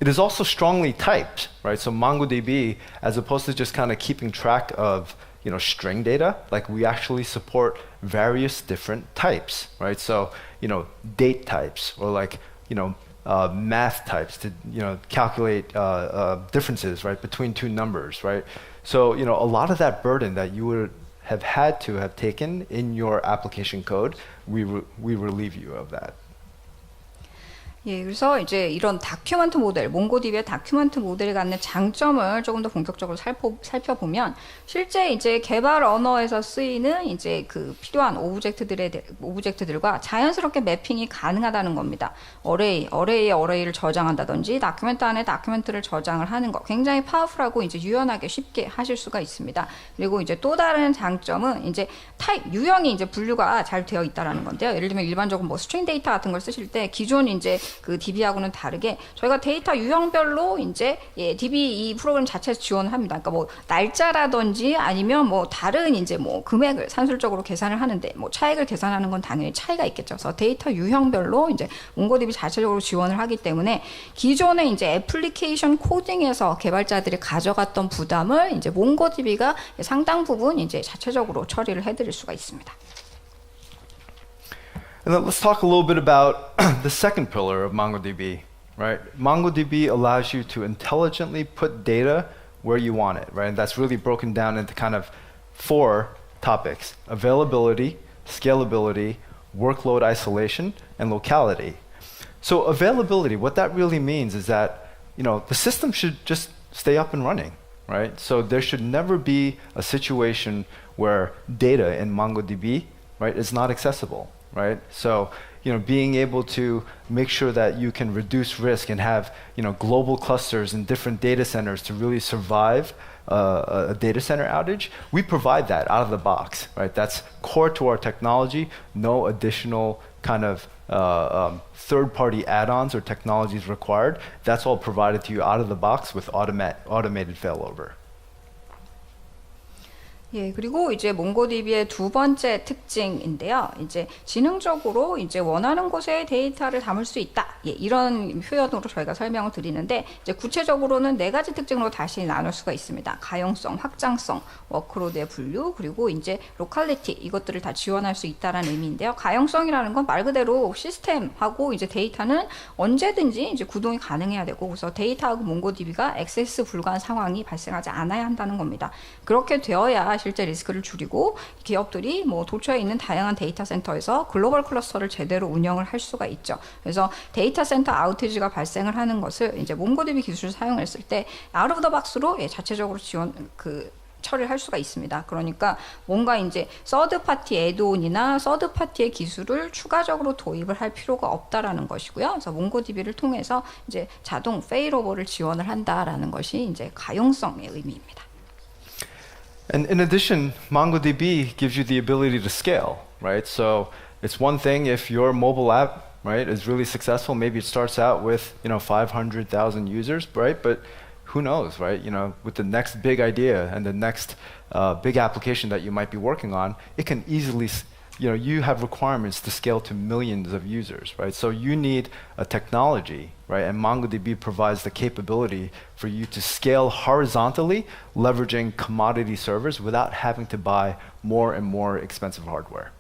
It is also strongly typed, right? So MongoDB, as opposed to just kind of keeping track of string data, like we actually support various different types, right? So date types or like math types to calculate differences, right, between two numbers, right? So a lot of that burden that you would have had to have taken in your application code, we relieve you of that. 예, 그래서 이제 이런 다큐멘트 모델, 몽고디비의 다큐멘트 모델이 갖는 장점을 조금 더 본격적으로 살펴보면 실제 이제 개발 언어에서 쓰이는 이제 그 필요한 오브젝트들과 자연스럽게 매핑이 가능하다는 겁니다. 어레이에 어레이를 저장한다든지 다큐멘트 안에 다큐멘트를 저장을 하는 거 굉장히 파워풀하고 이제 유연하게 쉽게 하실 수가 있습니다. 그리고 이제 또 다른 장점은 이제 유형이 이제 분류가 잘 되어 있다라는 건데요. 예를 들면 일반적으로 뭐 스트링 데이터 같은 걸 쓰실 때 기존 이제 그 DB하고는 다르게 저희가 데이터 유형별로 이제 DB 이 프로그램 자체에서 지원을 합니다. 그러니까 뭐 날짜라든지 아니면 뭐 다른 이제 뭐 금액을 산술적으로 계산을 하는데 뭐 차액을 계산하는 건 당연히 차이가 있겠죠. 그래서 데이터 유형별로 이제 몽고DB 자체적으로 지원을 하기 때문에 기존의 이제 애플리케이션 코딩에서 개발자들이 가져갔던 부담을 이제 몽고DB가 상당 부분 이제 자체적으로 처리를 해드릴 수가 있습니다. And then let's talk a little bit about the second pillar of MongoDB, right? MongoDB allows you to intelligently put data where you want it, right? And that's really broken down into kind of 4 topics: availability, scalability, workload isolation, and locality. So availability, what that really means is that, you know, the system should just stay up and running, right? So there should never be a situation where data in MongoDB, right, is not accessible. Right? So, you know, being able to make sure that you can reduce risk and have, you know, global clusters and different data centers to really survive a data center outage, we provide that out of the box, right? That's core to our technology. No additional kind of third-party add-ons or technologies required. That's all provided to you out of the box with automated failover. 예, 그리고 이제 몽고DB의 두 번째 특징인데요. 이제 지능적으로 이제 원하는 곳에 데이터를 담을 수 있다. 예, 이런 표현으로 저희가 설명을 드리는데 이제 구체적으로는 4가지 특징으로 다시 나눌 수가 있습니다. 가용성, 확장성, 워크로드의 분류, 그리고 이제 로컬리티 이것들을 다 지원할 수 있다라는 의미인데요. 가용성이라는 건 말 그대로 시스템하고 이제 데이터는 언제든지 이제 구동이 가능해야 되고 그래서 데이터하고 몽고DB가 액세스 불가한 상황이 발생하지 않아야 한다는 겁니다. 그렇게 되어야 실제 리스크를 줄이고 기업들이 뭐 도처에 있는 다양한 데이터 센터에서 글로벌 클러스터를 제대로 운영을 할 수가 있죠. 그래서 데이터 센터 아우티지가 발생을 하는 것을 이제 몽고DB 기술을 사용했을 때 아웃 오브 더 박스로 자체적으로 처리를 할 수가 있습니다. 그러니까 뭔가 이제 서드 파티 애드온이나 서드 파티의 기술을 추가적으로 도입을 할 필요가 없다라는 것이고요. 그래서 몽고DB를 통해서 이제 자동 페일오버를 지원을 한다라는 것이 이제 가용성의 의미입니다. And in addition, MongoDB gives you the ability to scale, right? So it's one thing if your mobile app, right, is really successful. Maybe it starts out with, you know, 500,000 users, right? But who knows, right? You know, with the next big idea and the next big application that you might be working on, it can easily, you know, you have requirements to scale to millions of users, right? So you need a technology, right? And MongoDB provides the capability for you to scale horizontally, leveraging commodity servers without having to buy more and more expensive hardware.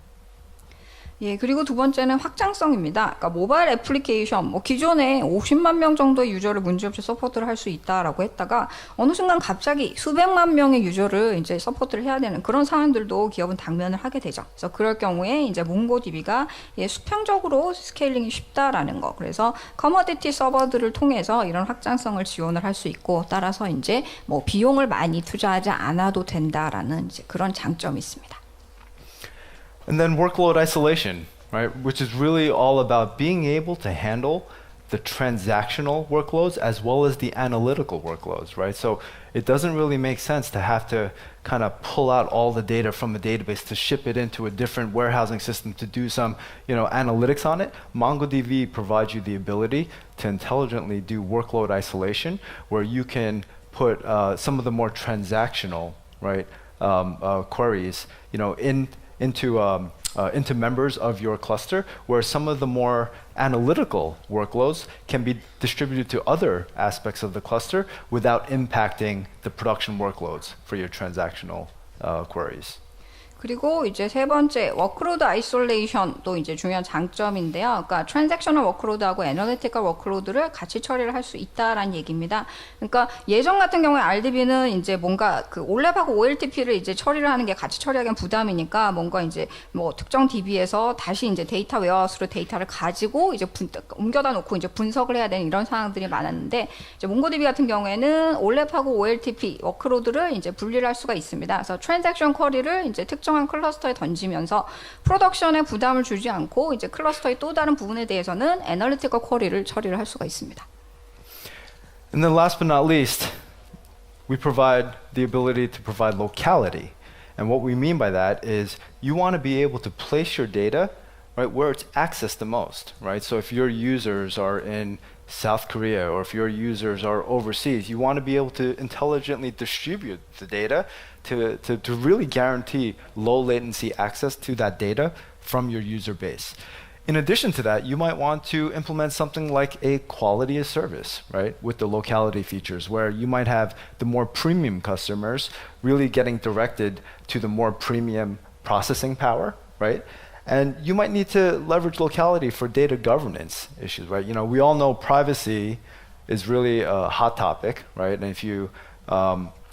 예, 그리고 두 번째는 확장성입니다. 그러니까 모바일 애플리케이션, 뭐 기존에 50만 명 정도의 유저를 문제없이 서포트를 할 수 있다라고 했다가 어느 순간 갑자기 수백만 명의 유저를 이제 서포트를 해야 되는 그런 상황들도 기업은 당면을 하게 되죠. 그래서 그럴 경우에 이제 몽고DB가 수평적으로 스케일링이 쉽다라는 거. 그래서 커머디티 서버들을 통해서 이런 확장성을 지원을 할 수 있고 따라서 이제 뭐 비용을 많이 투자하지 않아도 된다라는 이제 그런 장점이 있습니다. And then workload isolation, right, which is really all about being able to handle the transactional workloads as well as the analytical workloads, right? So it doesn't really make sense to have to kind of pull out all the data from a database to ship it into a different warehousing system to do some, you know, analytics on it. MongoDB provides you the ability to intelligently do workload isolation where you can put some of the more transactional, right, queries, you know, into members of your cluster, where some of the more analytical workloads can be distributed to other aspects of the cluster without impacting the production workloads for your transactional queries. 그리고 이제 세 번째 워크로드 아이솔레이션도 이제 중요한 장점인데요. 그러니까 트랜잭셔널 워크로드하고 애널리티컬 워크로드를 같이 처리를 할 수 있다라는 얘기입니다. 그러니까 예전 같은 경우에 RDB는 이제 뭔가 그 올랩하고 OLTP를 이제 처리를 하는 게 같이 처리하기엔 부담이니까 뭔가 이제 뭐 특정 DB에서 다시 이제 데이터 웨어하우스로 데이터를 가지고 이제 옮겨다 놓고 이제 분석을 해야 되는 이런 상황들이 많았는데 이제 몽고DB 같은 경우에는 올랩하고 OLTP 워크로드를 이제 분리를 할 수가 있습니다. 그래서 트랜잭션 쿼리를 이제 특정한 클러스터에 던지면서 프로덕션에 부담을 주지 않고 이제 클러스터의 또 다른 부분에 대해서는 애널리티컬 쿼리를 처리를 할 수가 있습니다. And then last but not least, we provide the ability to provide locality. And what we mean by that is you want to be able to place your data right where it's accessed the most, right? So if your users are in South Korea or if your users are overseas, you want to be able to intelligently distribute the data to really guarantee low latency access to that data from your user base. In addition to that, you might want to implement something like a quality of service, right, with the locality features, where you might have the more premium customers really getting directed to the more premium processing power, right? And you might need to leverage locality for data governance issues, right? You know, we all know privacy is really a hot topic, right? And if you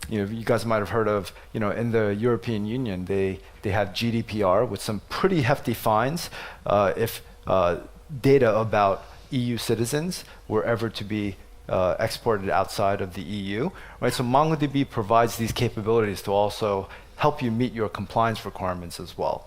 you guys might have heard of, in the European Union, they have GDPR with some pretty hefty fines if data about EU citizens were ever to be exported outside of the EU, right? So MongoDB provides these capabilities to also help you meet your compliance requirements as well.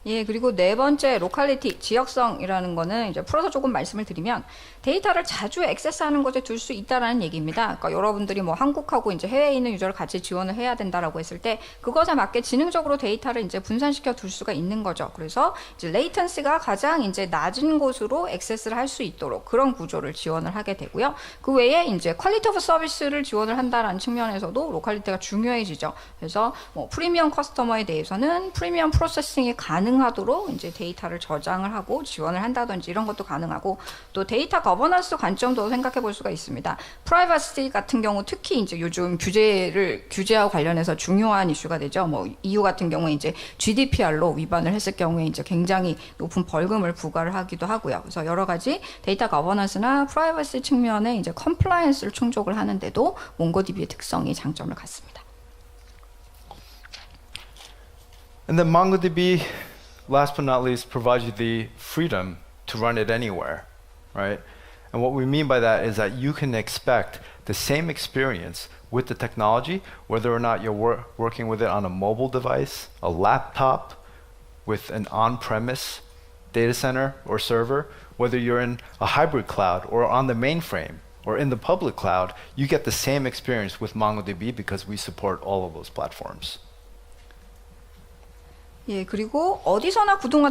예, 그리고 네 번째 로컬리티, 지역성이라는 거는 이제 풀어서 조금 말씀을 드리면 데이터를 자주 액세스하는 곳에 둘 수 있다라는 얘기입니다. 그러니까 여러분들이 뭐 한국하고 이제 해외에 있는 유저를 같이 지원을 해야 된다라고 했을 때 그것에 맞게 지능적으로 데이터를 이제 분산시켜 둘 수가 있는 거죠. 그래서 이제 레이턴시가 가장 이제 낮은 곳으로 액세스를 할 수 있도록 그런 구조를 지원을 하게 되고요. 그 외에 이제 퀄리티 오브 서비스를 지원을 한다라는 측면에서도 로컬리티가 중요해지죠. 그래서 뭐 프리미엄 커스터머에 대해서는 프리미엄 프로세싱이 가능하도록 이제 데이터를 저장을 하고 지원을 한다든지 이런 것도 가능하고 또 데이터 거버넌스 관점도 생각해 볼 수가 있습니다. 프라이버시 같은 경우 특히 이제 요즘 규제하고 관련해서 중요한 이슈가 되죠. 뭐 EU 같은 경우에 이제 GDPR로 위반을 했을 경우에 이제 굉장히 높은 벌금을 부과를 하기도 하고요. 그래서 여러 가지 데이터 거버넌스나 프라이버시 측면에 이제 컴플라이언스를 충족을 하는데도 몽고DB의 특성이 장점을 갖습니다. And then MongoDB, last but not least, provides you the freedom to run it anywhere, right? And what we mean by that is that you can expect the same experience with the technology, whether or not you're working with it on a mobile device, a laptop, with an on-premise data center or server, whether you're in a hybrid cloud or on the mainframe or in the public cloud, you get the same experience with MongoDB because we support all of those platforms. 예, 그리고 어디서나 구동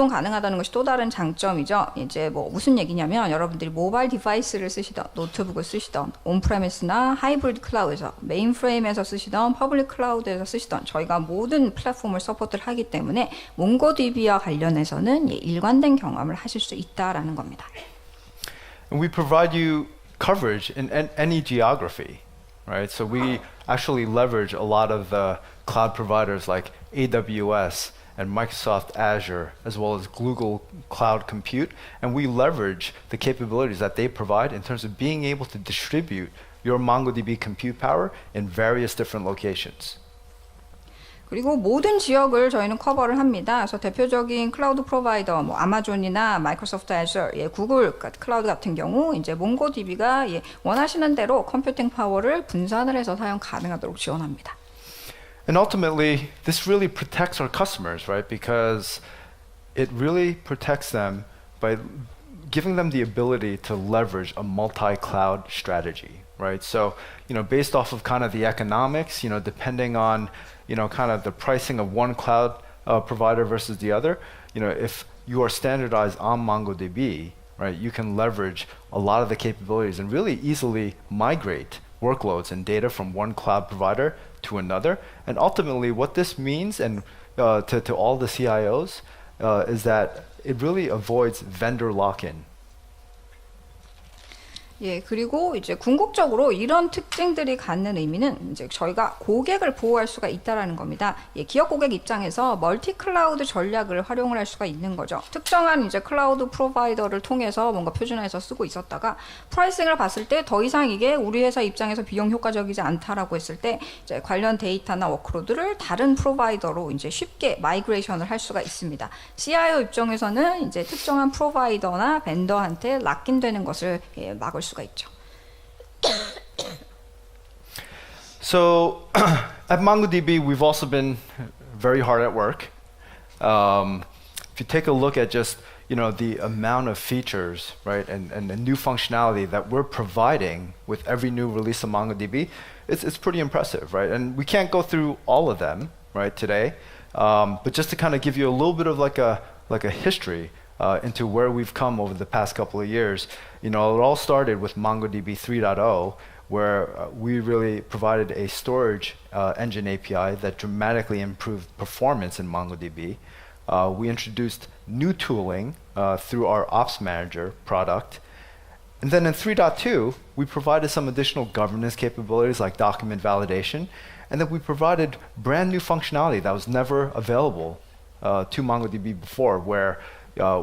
가능하다는 것이 또 다른 장점이죠. 이제 뭐 무슨 얘기냐면 여러분들이 모바일 디바이스를 쓰시던 노트북을 쓰시던 온프레미스나 하이브리드 클라우드에서 메인프레임에서 쓰시던 퍼블릭 클라우드에서 쓰시던 저희가 모든 플랫폼을 서포트를 하기 때문에 몽고DB와 관련해서는 일관된 경험을 하실 수 있다라는 겁니다. And we provide you coverage in any geography, right? So we actually leverage a lot of the cloud providers like AWS and Microsoft Azure, as well as Google Cloud Compute, and we leverage the capabilities that they provide in terms of being able to distribute your MongoDB compute power in various different locations. 그리고 모든 지역을 저희는 커버를 합니다. 그래서 대표적인 클라우드 프로바이더, 뭐 아마존이나 마이크로소프트 애저, 구글 클라우드 같은 경우 이제 몽고DB가 원하시는 대로 컴퓨팅 파워를 분산을 해서 사용 가능하도록 지원합니다. And ultimately, this really protects our customers, right? Because it really protects them by giving them the ability to leverage a multi-cloud strategy, right? So, based off of kind of the economics, depending on, kind of the pricing of one cloud provider versus the other, if you are standardized on MongoDB, right, you can leverage a lot of the capabilities and really easily migrate workloads and data from one cloud provider to another. And ultimately, what this means and to all the CIOs is that it really avoids vendor lock-in. 예, 그리고 이제 궁극적으로 이런 특징들이 갖는 의미는 이제 저희가 고객을 보호할 수가 있다라는 겁니다. 예, 기업 고객 입장에서 멀티 클라우드 전략을 활용을 할 수가 있는 거죠. 특정한 이제 클라우드 프로바이더를 통해서 뭔가 표준화해서 쓰고 있었다가 프라이싱을 봤을 때 더 이상 이게 우리 회사 입장에서 비용 효과적이지 않다라고 했을 때 이제 관련 데이터나 워크로드를 다른 프로바이더로 이제 쉽게 마이그레이션을 할 수가 있습니다. CIO 입장에서는 이제 특정한 프로바이더나 벤더한테 락인되는 것을 예, 막을 수가 있죠. So at MongoDB, we've also been very hard at work. If you take a look at just the amount of features, right, and the new functionality that we're providing with every new release of MongoDB, it's pretty impressive, right? And we can't go through all of them, right, today. But just to kind of give you a little bit of like a history into where we've come over the past couple of years, it all started with MongoDB 3.0, where we really provided a storage engine API that dramatically improved performance in MongoDB. We introduced new tooling through our Ops Manager product. And then in 3.2, we provided some additional governance capabilities like document validation. And then we provided brand new functionality that was never available to MongoDB before, where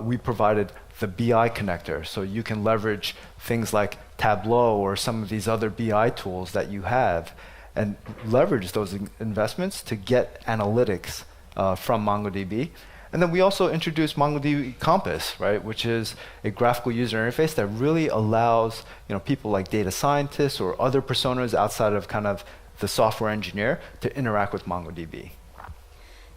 we provided the BI connector. So you can leverage things like Tableau or some of these other BI tools that you have and leverage those investments to get analytics from MongoDB. And then we also introduced MongoDB Compass, right, which is a graphical user interface that really allows people like data scientists or other personas outside of kind of the software engineer to interact with MongoDB.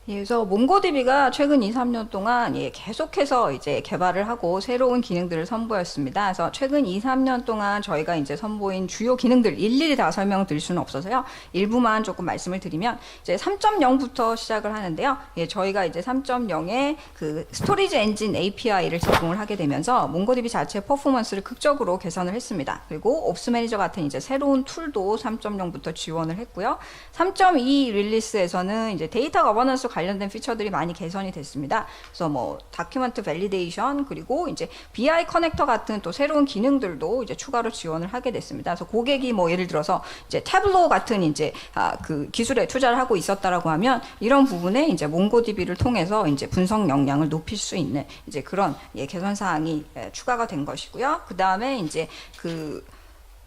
예, 그래서 몽고DB가 최근 2, 3년 동안 예, 계속해서 이제 개발을 하고 새로운 기능들을 선보였습니다. 그래서 최근 2, 3년 동안 저희가 이제 선보인 주요 기능들 일일이 다 설명을 드릴 수는 없어서요. 일부만 조금 말씀을 드리면 이제 3.0부터 시작을 하는데요. 예, 저희가 이제 3.0에 그 스토리지 엔진 API를 제공을 하게 되면서 몽고DB 자체 퍼포먼스를 극적으로 개선을 했습니다. 그리고 옵스 매니저 같은 이제 새로운 툴도 3.0부터 지원을 했고요. 3.2 릴리스에서는 이제 데이터 거버넌스 관련된 피처들이 많이 개선이 됐습니다. 그래서 뭐 다큐멘트 밸리데이션 그리고 이제 BI 커넥터 같은 또 새로운 기능들도 이제 추가로 지원을 하게 됐습니다. 그래서 고객이 뭐 예를 들어서 이제 태블로 같은 이제 그 기술에 투자를 하고 있었다라고 하면 이런 부분에 이제 몽고DB를 통해서 이제 분석 역량을 높일 수 있는 이제 그런 예, 개선 사항이 추가가 된 것이고요. 그 다음에 이제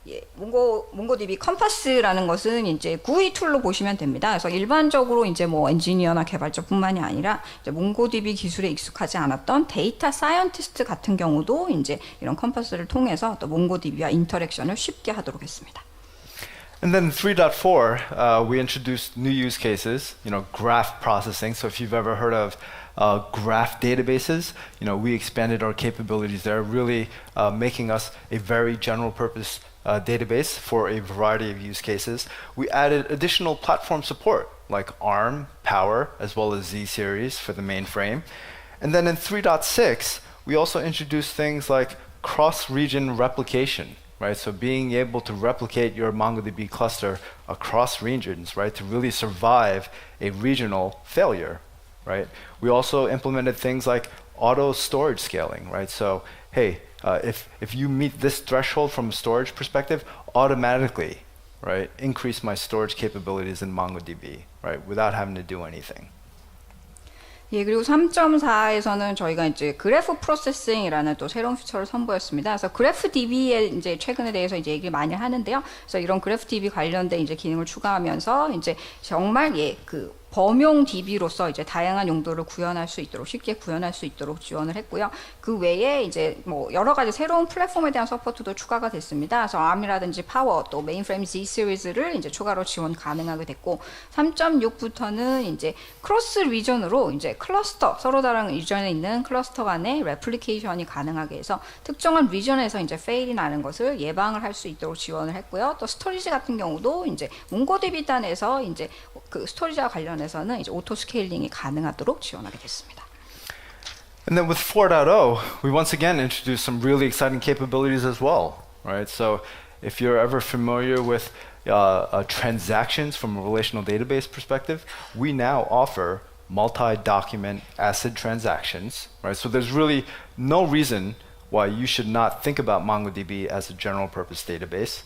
예, 몽고DB 컴파스라는 것은 이제 GUI 툴로 보시면 됩니다. 그래서 일반적으로 이제 뭐 엔지니어나 개발자뿐만이 아니라 이제 몽고DB 기술에 익숙하지 않았던 데이터 사이언티스트 같은 경우도 이제 이런 컴파스를 통해서 또 몽고DB와 인터랙션을 쉽게 하도록 했습니다. And then 3.4, we introduced new use cases, graph processing. So if you've ever heard of graph databases, we expanded our capabilities there, really making us a very general purpose database for a variety of use cases. We added additional platform support like ARM, Power, as well as Z-Series for the mainframe. And then in 3.6, we also introduced things like cross-region replication, right? So being able to replicate your MongoDB cluster across regions, right, to really survive a regional failure, right? We also implemented things like auto storage scaling, right? So, hey, if you meet this threshold from a storage perspective, automatically, right, increase my storage capabilities in MongoDB, right, without having to do anything. 예, 그리고 3.4에서는 저희가 이제 그래프 프로세싱이라는 또 새로운 피처를 선보였습니다. 그래서 그래프DB에 이제 최근에 대해서 이제 얘기를 많이 하는데요. 그래서 이런 그래프DB 관련된 이제 기능을 추가하면서 이제 정말 그 범용 DB로서 이제 다양한 용도를 구현할 수 있도록 쉽게 구현할 수 있도록 지원을 했고요. 그 외에 이제 뭐 여러 가지 새로운 플랫폼에 대한 서포트도 추가가 됐습니다. 그래서 ARM이라든지 파워 또 메인프레임 Z 시리즈를 이제 추가로 지원 가능하게 됐고 3.6부터는 이제 크로스 리전으로 이제 클러스터 서로 다른 리전에 있는 클러스터 간의 레플리케이션이 가능하게 해서 특정한 리전에서 이제 페일이 나는 것을 예방을 할 수 있도록 지원을 했고요. 또 스토리지 같은 경우도 이제 몽고DB 단에서 이제 그 스토리지와 관련해서는 이제 오토 스케일링이 가능하도록 지원하게 됐습니다. And then with 4.0, we once again introduced some really exciting capabilities as well, right? So if you're ever familiar with transactions from a relational database perspective, we now offer multi-document ACID transactions, right? So there's really no reason why you should not think about MongoDB as a general purpose database.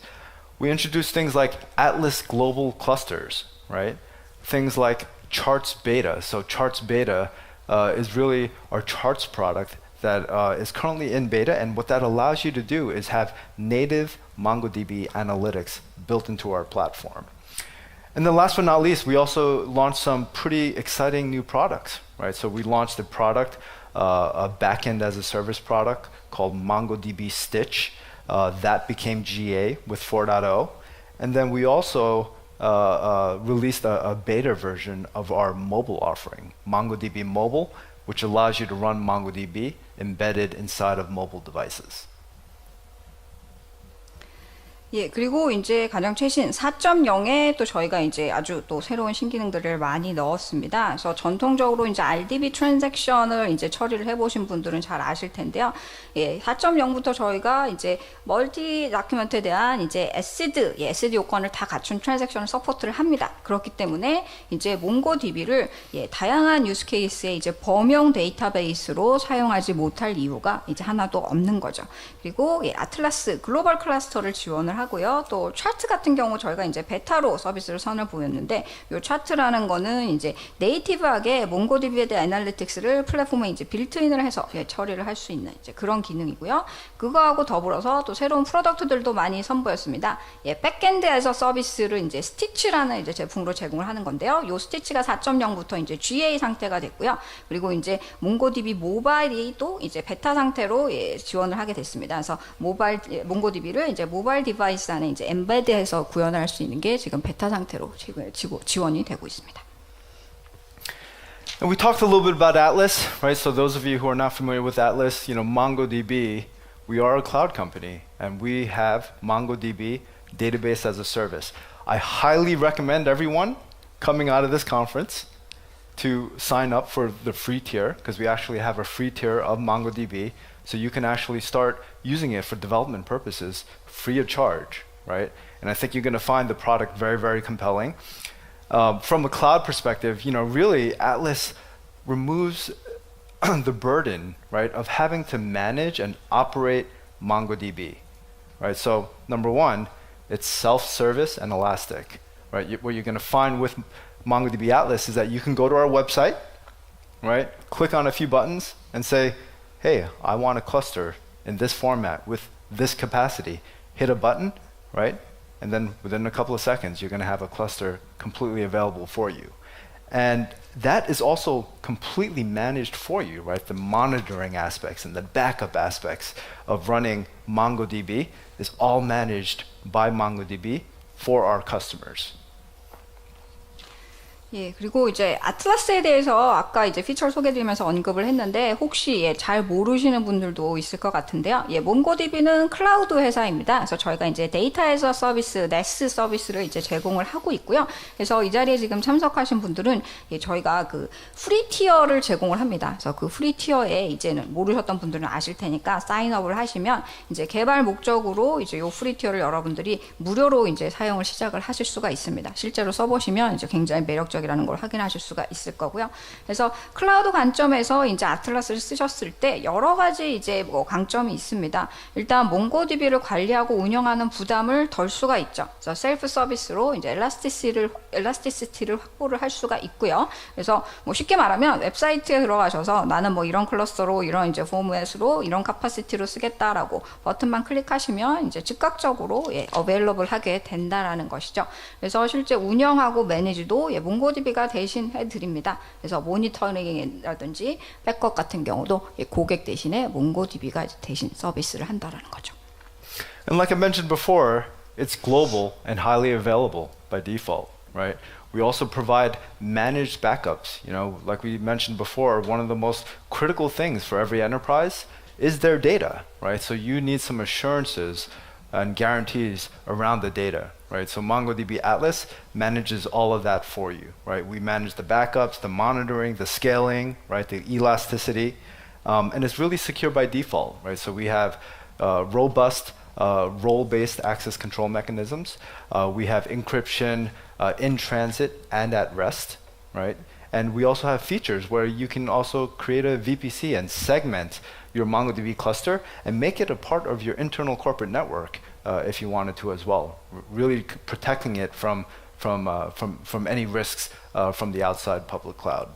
We introduced things like Atlas Global Clusters, right? Things like Charts Beta. So Charts Beta is really our charts product that is currently in beta, and what that allows you to do is have native MongoDB analytics built into our platform. And then last but not least, we also launched some pretty exciting new products, right? So we launched a product, a backend as a service product called MongoDB Stitch. That became GA with 4.0. And then we also released a beta version of our mobile offering, MongoDB Mobile, which allows you to run MongoDB embedded inside of mobile devices. 예, 그리고 이제 가장 최신 4.0에 또 저희가 이제 아주 또 새로운 신기능들을 많이 넣었습니다. 그래서 전통적으로 이제 RDB 트랜잭션을 이제 처리를 해보신 분들은 잘 아실 텐데요. 예, 4.0부터 저희가 이제 멀티 다큐멘트에 대한 이제 에시드 요건을 다 갖춘 트랜잭션을 서포트를 합니다. 그렇기 때문에 이제 몽고DB를 예, 다양한 유스 케이스에 이제 범용 데이터베이스로 사용하지 못할 이유가 이제 하나도 없는 거죠. 그리고 예, 아틀라스 글로벌 클러스터를 지원을 하고요. 또 차트 같은 경우 저희가 이제 베타로 서비스를 선을 보였는데 이 차트라는 거는 이제 네이티브하게 몽고DB에 대한 애널리틱스를 플랫폼에 이제 빌트인을 해서 예, 처리를 할 수 있는 이제 그런 기능이고요. 그거하고 더불어서 또 새로운 프로덕트들도 많이 선보였습니다. 예, 백엔드에서 서비스를 이제 스티치라는 이제 제품으로 제공을 하는 건데요. 이 스티치가 4.0부터 이제 GA 상태가 됐고요. 그리고 이제 몽고DB 모바일이 또 이제 베타 상태로 예, 지원을 하게 됐습니다. 그래서 몽고DB를 이제 모바일 디바이스 안에 이제 엠베드해서 구현할 수 있는 게 지금 베타 상태로 지원이 되고 있습니다. And we talked a little bit about Atlas, right? So those of you who are not familiar with Atlas, you know, MongoDB, we are a cloud company, and we have MongoDB database as a service. I highly recommend everyone coming out of this conference to sign up for the free tier, because we actually have a free tier of MongoDB, so you can actually start using it for development purposes free of charge, right? And I think you're going to find the product very, very compelling. From a cloud perspective, you know, really Atlas removes the burden, right, of having to manage and operate MongoDB, right? So number one, it's self-service and elastic, right? What you're going to find with MongoDB Atlas is that you can go to our website, right, click on a few buttons and say, hey, I want a cluster in this format with this capacity. Hit a button, right? And then within a couple of seconds, you're going to have a cluster completely available for you. And that is also completely managed for you, right? The monitoring aspects and the backup aspects of running MongoDB is all managed by MongoDB for our customers. 예, 그리고 이제 아틀라스에 대해서 아까 이제 피처를 소개드리면서 언급을 했는데 혹시 예, 잘 모르시는 분들도 있을 것 같은데요. 예, 몽고DB는 클라우드 회사입니다. 그래서 저희가 이제 데이터에서 서비스, 네스 서비스를 이제 제공을 하고 있고요. 그래서 이 자리에 지금 참석하신 분들은 예, 저희가 그 프리 티어를 제공을 합니다. 그래서 그 프리 티어에 이제는 모르셨던 분들은 아실 테니까 사인업을 하시면 이제 개발 목적으로 이제 요 프리 티어를 여러분들이 무료로 이제 사용을 시작을 하실 수가 있습니다. 실제로 써보시면 이제 굉장히 매력적 이라는 걸 확인하실 수가 있을 거고요. 그래서 클라우드 관점에서 이제 아틀라스를 쓰셨을 때 여러 가지 이제 뭐 강점이 있습니다. 일단 몽고DB를 관리하고 운영하는 부담을 덜 수가 있죠. 그래서 셀프 서비스로 이제 엘라스티시티를 확보를 할 수가 있고요. 그래서 뭐 쉽게 말하면 웹사이트에 들어가셔서 나는 뭐 이런 클러스터로 이런 이제 포맷으로 이런 카파시티로 쓰겠다라고 버튼만 클릭하시면 이제 즉각적으로 예, 어베일러블 하게 된다라는 것이죠. 그래서 실제 운영하고 매니지도 예, 몽고DB가 대신 해드립니다. 그래서 모니터링이라든지 백업 같은 경우도 고객 대신에 몽고DB가 대신 서비스를 한다라는 거죠. And like I mentioned before, it's global and highly available by default, right? We also provide managed backups. You know, like we mentioned before, one of the most critical things for every enterprise is their data, right? So you need some assurances and guarantees around the data, right? So MongoDB Atlas manages all of that for you, right? We manage the backups, the monitoring, the scaling, right? The elasticity, and it's really secure by default, right? So we have robust role-based access control mechanisms. We have encryption in transit and at rest, right? And we also have features where you can also create a VPC and segment your MongoDB cluster and make it a part of your internal corporate network if you wanted to as well, really protecting it from any risks from the outside public cloud.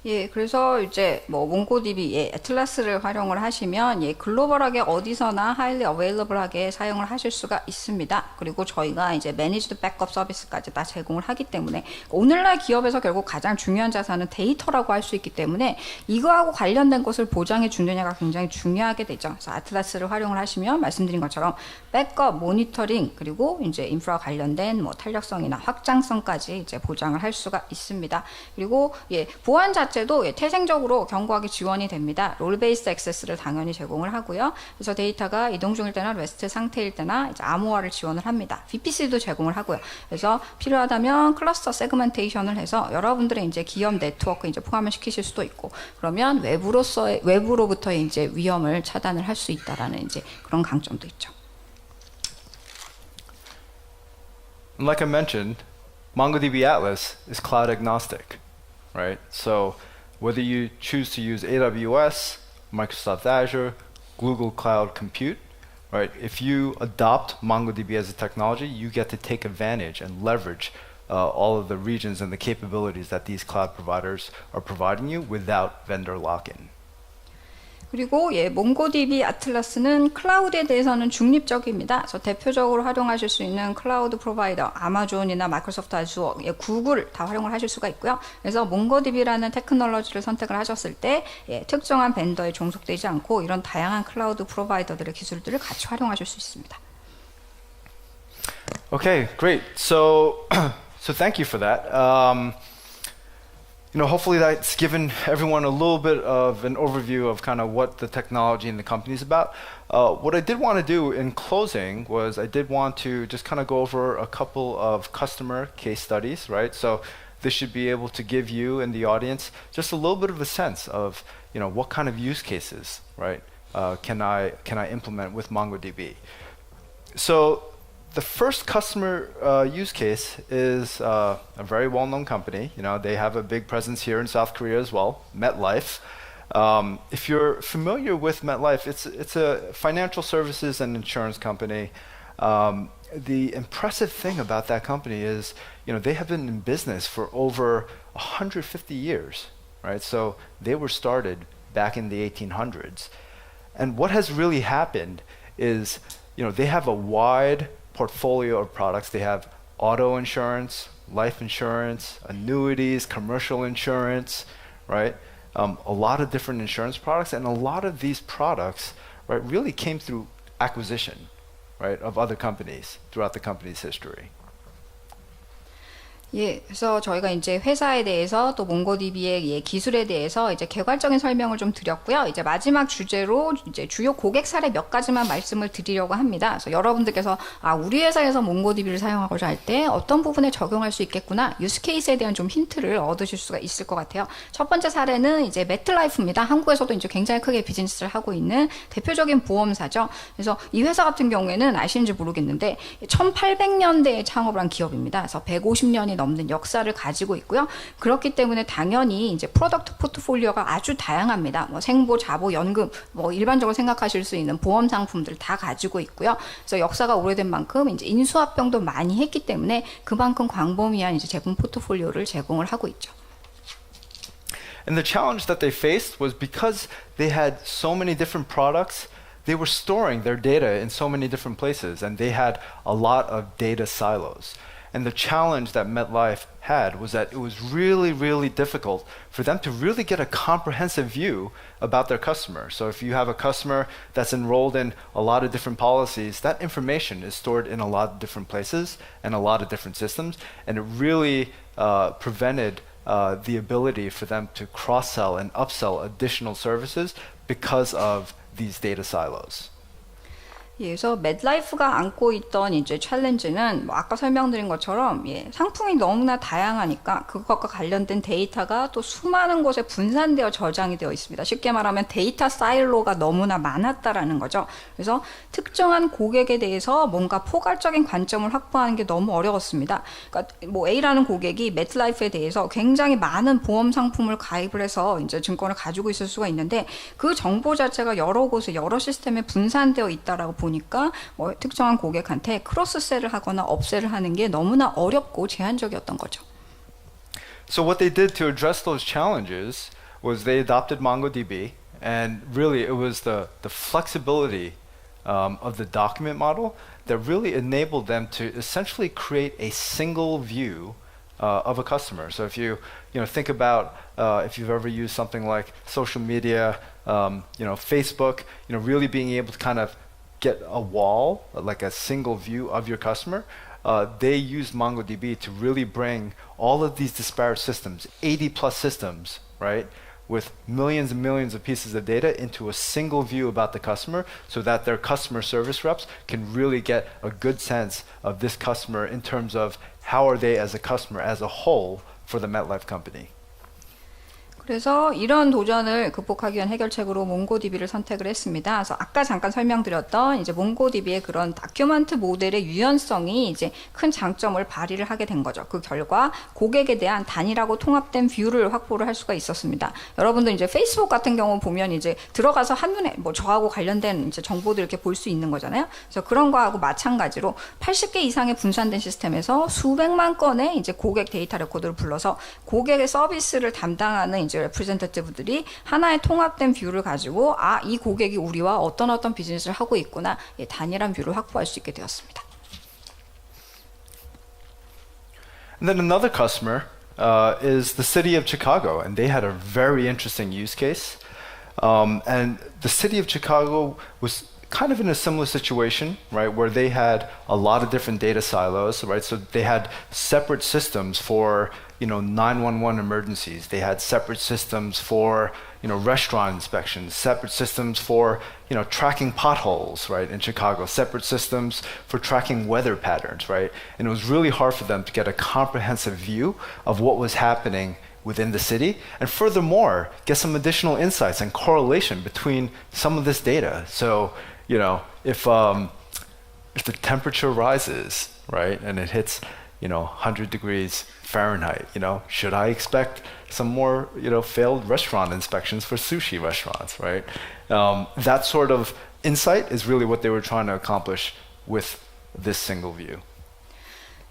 예, 그래서 이제 뭐 몽고DB, 예, 애틀라스를 활용을 하시면 예, 글로벌하게 어디서나 highly available하게 사용을 하실 수가 있습니다. 그리고 저희가 이제 managed backup 서비스까지 다 제공을 하기 때문에 오늘날 기업에서 결국 가장 중요한 자산은 데이터라고 할 수 있기 때문에 이거하고 관련된 것을 보장해 주느냐가 굉장히 중요하게 되죠. 그래서 아틀라스를 활용을 하시면 말씀드린 것처럼 백업, 모니터링 그리고 이제 인프라 관련된 뭐 탄력성이나 확장성까지 이제 보장을 할 수가 있습니다. 그리고 예, 보안 자체도 예, 태생적으로 견고하게 지원이 됩니다. 롤 베이스 액세스를 당연히 제공을 하고요. 그래서 데이터가 이동 중일 때나 레스트 상태일 때나 이제 암호화를 지원을 합니다. VPC도 제공을 하고요. 그래서 필요하다면 클러스터 세그멘테이션을 해서 여러분들의 이제 기업 네트워크 이제 포함을 시키실 수도 있고 그러면 외부로부터의 이제 위험을 차단을 할 수 있다라는 이제 그런 강점도 있죠. And like I mentioned, MongoDB Atlas is cloud agnostic, right? So whether you choose to use AWS, Microsoft Azure, Google Cloud Compute, right? If you adopt MongoDB as a technology, you get to take advantage and leverage all of the regions and the capabilities that these cloud providers are providing you without vendor lock-in. 그리고 예, 몽고DB 아틀라스는 클라우드에 대해서는 중립적입니다. 그래서 대표적으로 활용하실 수 있는 클라우드 프로바이더 아마존이나 마이크로소프트 아주어, 예, 구글 다 활용을 하실 수가 있고요. 그래서 몽고DB라는 테크놀로지를 선택을 하셨을 때 예, 특정한 벤더에 종속되지 않고 이런 다양한 클라우드 프로바이더들의 기술들을 같이 활용하실 수 있습니다. Okay, great. So thank you for that. You know, hopefully that's given everyone a little bit of an overview of kind of what the technology and the company is about. What I did want to do in closing was I did want to just kind of go over a couple of customer case studies, right? So this should be able to give you and the audience just a little bit of a sense of, you know, what kind of use cases, right, can I implement with MongoDB. So the first customer use case is a very well-known company. You know, they have a big presence here in South Korea as well, MetLife. If you're familiar with MetLife, it's a financial services and insurance company. The impressive thing about that company is, you know, they have been in business for over 150 years, right? So they were started back in the 1800s. And what has really happened is, you know, they have a wide portfolio of products. They have auto insurance, life insurance, annuities, commercial insurance, right? A lot of different insurance products, and a lot of these products, right, really came through acquisition, right, of other companies throughout the company's history. 예, 그래서 저희가 이제 회사에 대해서 또 몽고DB의 예, 기술에 대해서 이제 개괄적인 설명을 좀 드렸고요. 이제 마지막 주제로 이제 주요 고객 사례 몇 가지만 말씀을 드리려고 합니다. 그래서 여러분들께서 우리 회사에서 몽고DB를 사용하고자 할 때 어떤 부분에 적용할 수 있겠구나, 유스 케이스에 대한 좀 힌트를 얻으실 수가 있을 것 같아요. 첫 번째 사례는 이제 매트라이프입니다. 한국에서도 이제 굉장히 크게 비즈니스를 하고 있는 대표적인 보험사죠. 그래서 이 회사 같은 경우에는 아시는지 모르겠는데 1800년대에 창업을 한 기업입니다. 그래서 150년이 넘는 역사를 가지고 있고요. 그렇기 때문에 당연히 이제 프로덕트 포트폴리오가 아주 다양합니다. 뭐 생보, 자보, 연금, 뭐 일반적으로 생각하실 수 있는 보험 상품들 다 가지고 있고요. 그래서 역사가 오래된 만큼 이제 인수합병도 많이 했기 때문에 그만큼 광범위한 이제 제품 포트폴리오를 제공을 하고 있죠. And the challenge that they faced was because they had so many different products, they were storing their data in so many different places, and they had a lot of data silos. And the challenge that MetLife had was that it was really, really difficult for them to really get a comprehensive view about their customer. So if you have a customer that's enrolled in a lot of different policies, that information is stored in a lot of different places and a lot of different systems, and it really prevented the ability for them to cross-sell and upsell additional services because of these data silos. 그래서 medlife가 안고 있던 이제 챌린지는 뭐 아까 설명드린 것처럼 상품이 너무나 다양하니까 그것과 관련된 데이터가 또 수많은 곳에 분산되어 저장이 되어 있습니다. 쉽게 말하면 데이터 사일로가 너무나 많았다라는 거죠. 그래서 특정한 고객에 대해서 뭔가 포괄적인 관점을 확보하는 게 너무 어려웠습니다. 그러니까 뭐 A라는 고객이 medlife에 대해서 굉장히 많은 보험 상품을 가입을 해서 이제 증권을 가지고 있을 수가 있는데 그 정보 자체가 여러 곳에 여러 시스템에 분산되어 있다라고 보니까 뭐 특정한 고객한테 크로스셀을 하거나 업셀을 하는 게 너무나 어렵고 제한적이었던 거죠. So what they did to address those challenges was they adopted MongoDB, and really it was the flexibility of the document model that really enabled them to essentially create a single view of a customer. So if you think about if you've ever used something like social media, Facebook, really being able to kind of get a wall, like a single view of your customer, they used MongoDB to really bring all of these disparate systems, 80 plus systems, right, with millions and millions of pieces of data into a single view about the customer so that their customer service reps can really get a good sense of this customer in terms of how are they as a customer as a whole for the MetLife company. 그래서 이런 도전을 극복하기 위한 해결책으로 몽고DB를 선택을 했습니다. 그래서 아까 잠깐 설명드렸던 이제 몽고DB의 그런 다큐먼트 모델의 유연성이 이제 큰 장점을 발휘를 하게 된 거죠. 그 결과 고객에 대한 단일하고 통합된 뷰를 확보를 할 수가 있었습니다. 여러분들 이제 페이스북 같은 경우 보면 이제 들어가서 한눈에 뭐 저하고 관련된 이제 정보들 이렇게 볼 수 있는 거잖아요. 그래서 그런 거하고 마찬가지로 80개 이상의 분산된 시스템에서 수백만 건의 이제 고객 데이터 레코드를 불러서 고객의 서비스를 담당하는 이제 레프레젠터티브들이 하나의 통합된 뷰를 가지고 이 고객이 우리와 어떤 비즈니스를 하고 있구나 단일한 뷰를 확보할 수 있게 되었습니다. And then another customer is the city of Chicago, and they had a very interesting use case. And the city of Chicago was kind of in a similar situation, right, where they had a lot of different data silos, right? So they had separate systems for 911 emergencies. They had separate systems for restaurant inspections, separate systems for tracking potholes, right, in Chicago, separate systems for tracking weather patterns, right? And it was really hard for them to get a comprehensive view of what was happening within the city, and furthermore, get some additional insights and correlation between some of this data. So, if the temperature rises, right, and it hits 100 degrees Fahrenheit, should I expect some more, failed restaurant inspections for sushi restaurants, right? That sort of insight is really what they were trying to accomplish with this single view.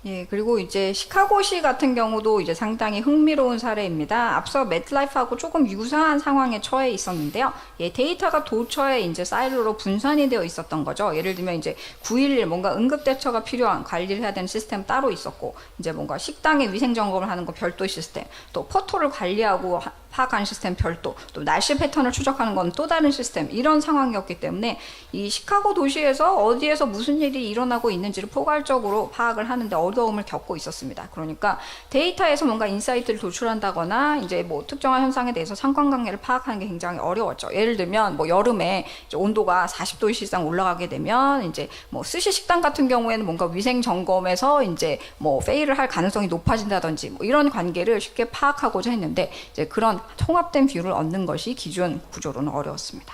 예, 그리고 이제 시카고시 같은 경우도 이제 상당히 흥미로운 사례입니다. 앞서 MetLife하고 조금 유사한 상황에 처해 있었는데요. 데이터가 도처에 이제 사일로로 분산이 되어 있었던 거죠. 예를 들면 이제 911 뭔가 응급 대처가 필요한 관리를 해야 되는 시스템 따로 있었고, 이제 뭔가 식당에 위생 점검을 하는 거 별도의 시스템, 또 포토를 관리하고 파악하는 시스템 별도, 또 날씨 패턴을 추적하는 건 또 다른 시스템, 이런 상황이었기 때문에 이 시카고 도시에서 어디에서 무슨 일이 일어나고 있는지를 포괄적으로 파악을 하는데 어려움을 겪고 있었습니다. 그러니까 데이터에서 뭔가 인사이트를 도출한다거나 이제 뭐 특정한 현상에 대해서 상관관계를 파악하는 게 굉장히 어려웠죠. 예를 들면 뭐 여름에 이제 온도가 40도 이상 올라가게 되면 이제 뭐 스시 식당 같은 경우에는 뭔가 위생 점검에서 이제 뭐 페일을 할 가능성이 높아진다든지 뭐 이런 관계를 쉽게 파악하고자 했는데 이제 그런 통합된 뷰를 얻는 것이 기존 구조로는 어려웠습니다.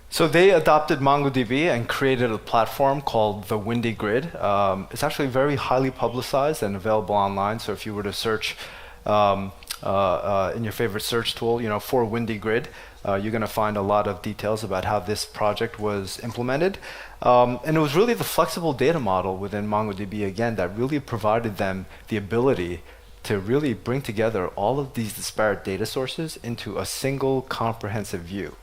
So they adopted MongoDB and created a platform called the Windy Grid. It's actually very highly publicized and available online. So if you were to search in your favorite search tool, for Windy Grid, you're going to find a lot of details about how this project was implemented. And it was really the flexible data model within MongoDB, again, that really provided them the ability to really bring together all of these disparate data sources into a single comprehensive view.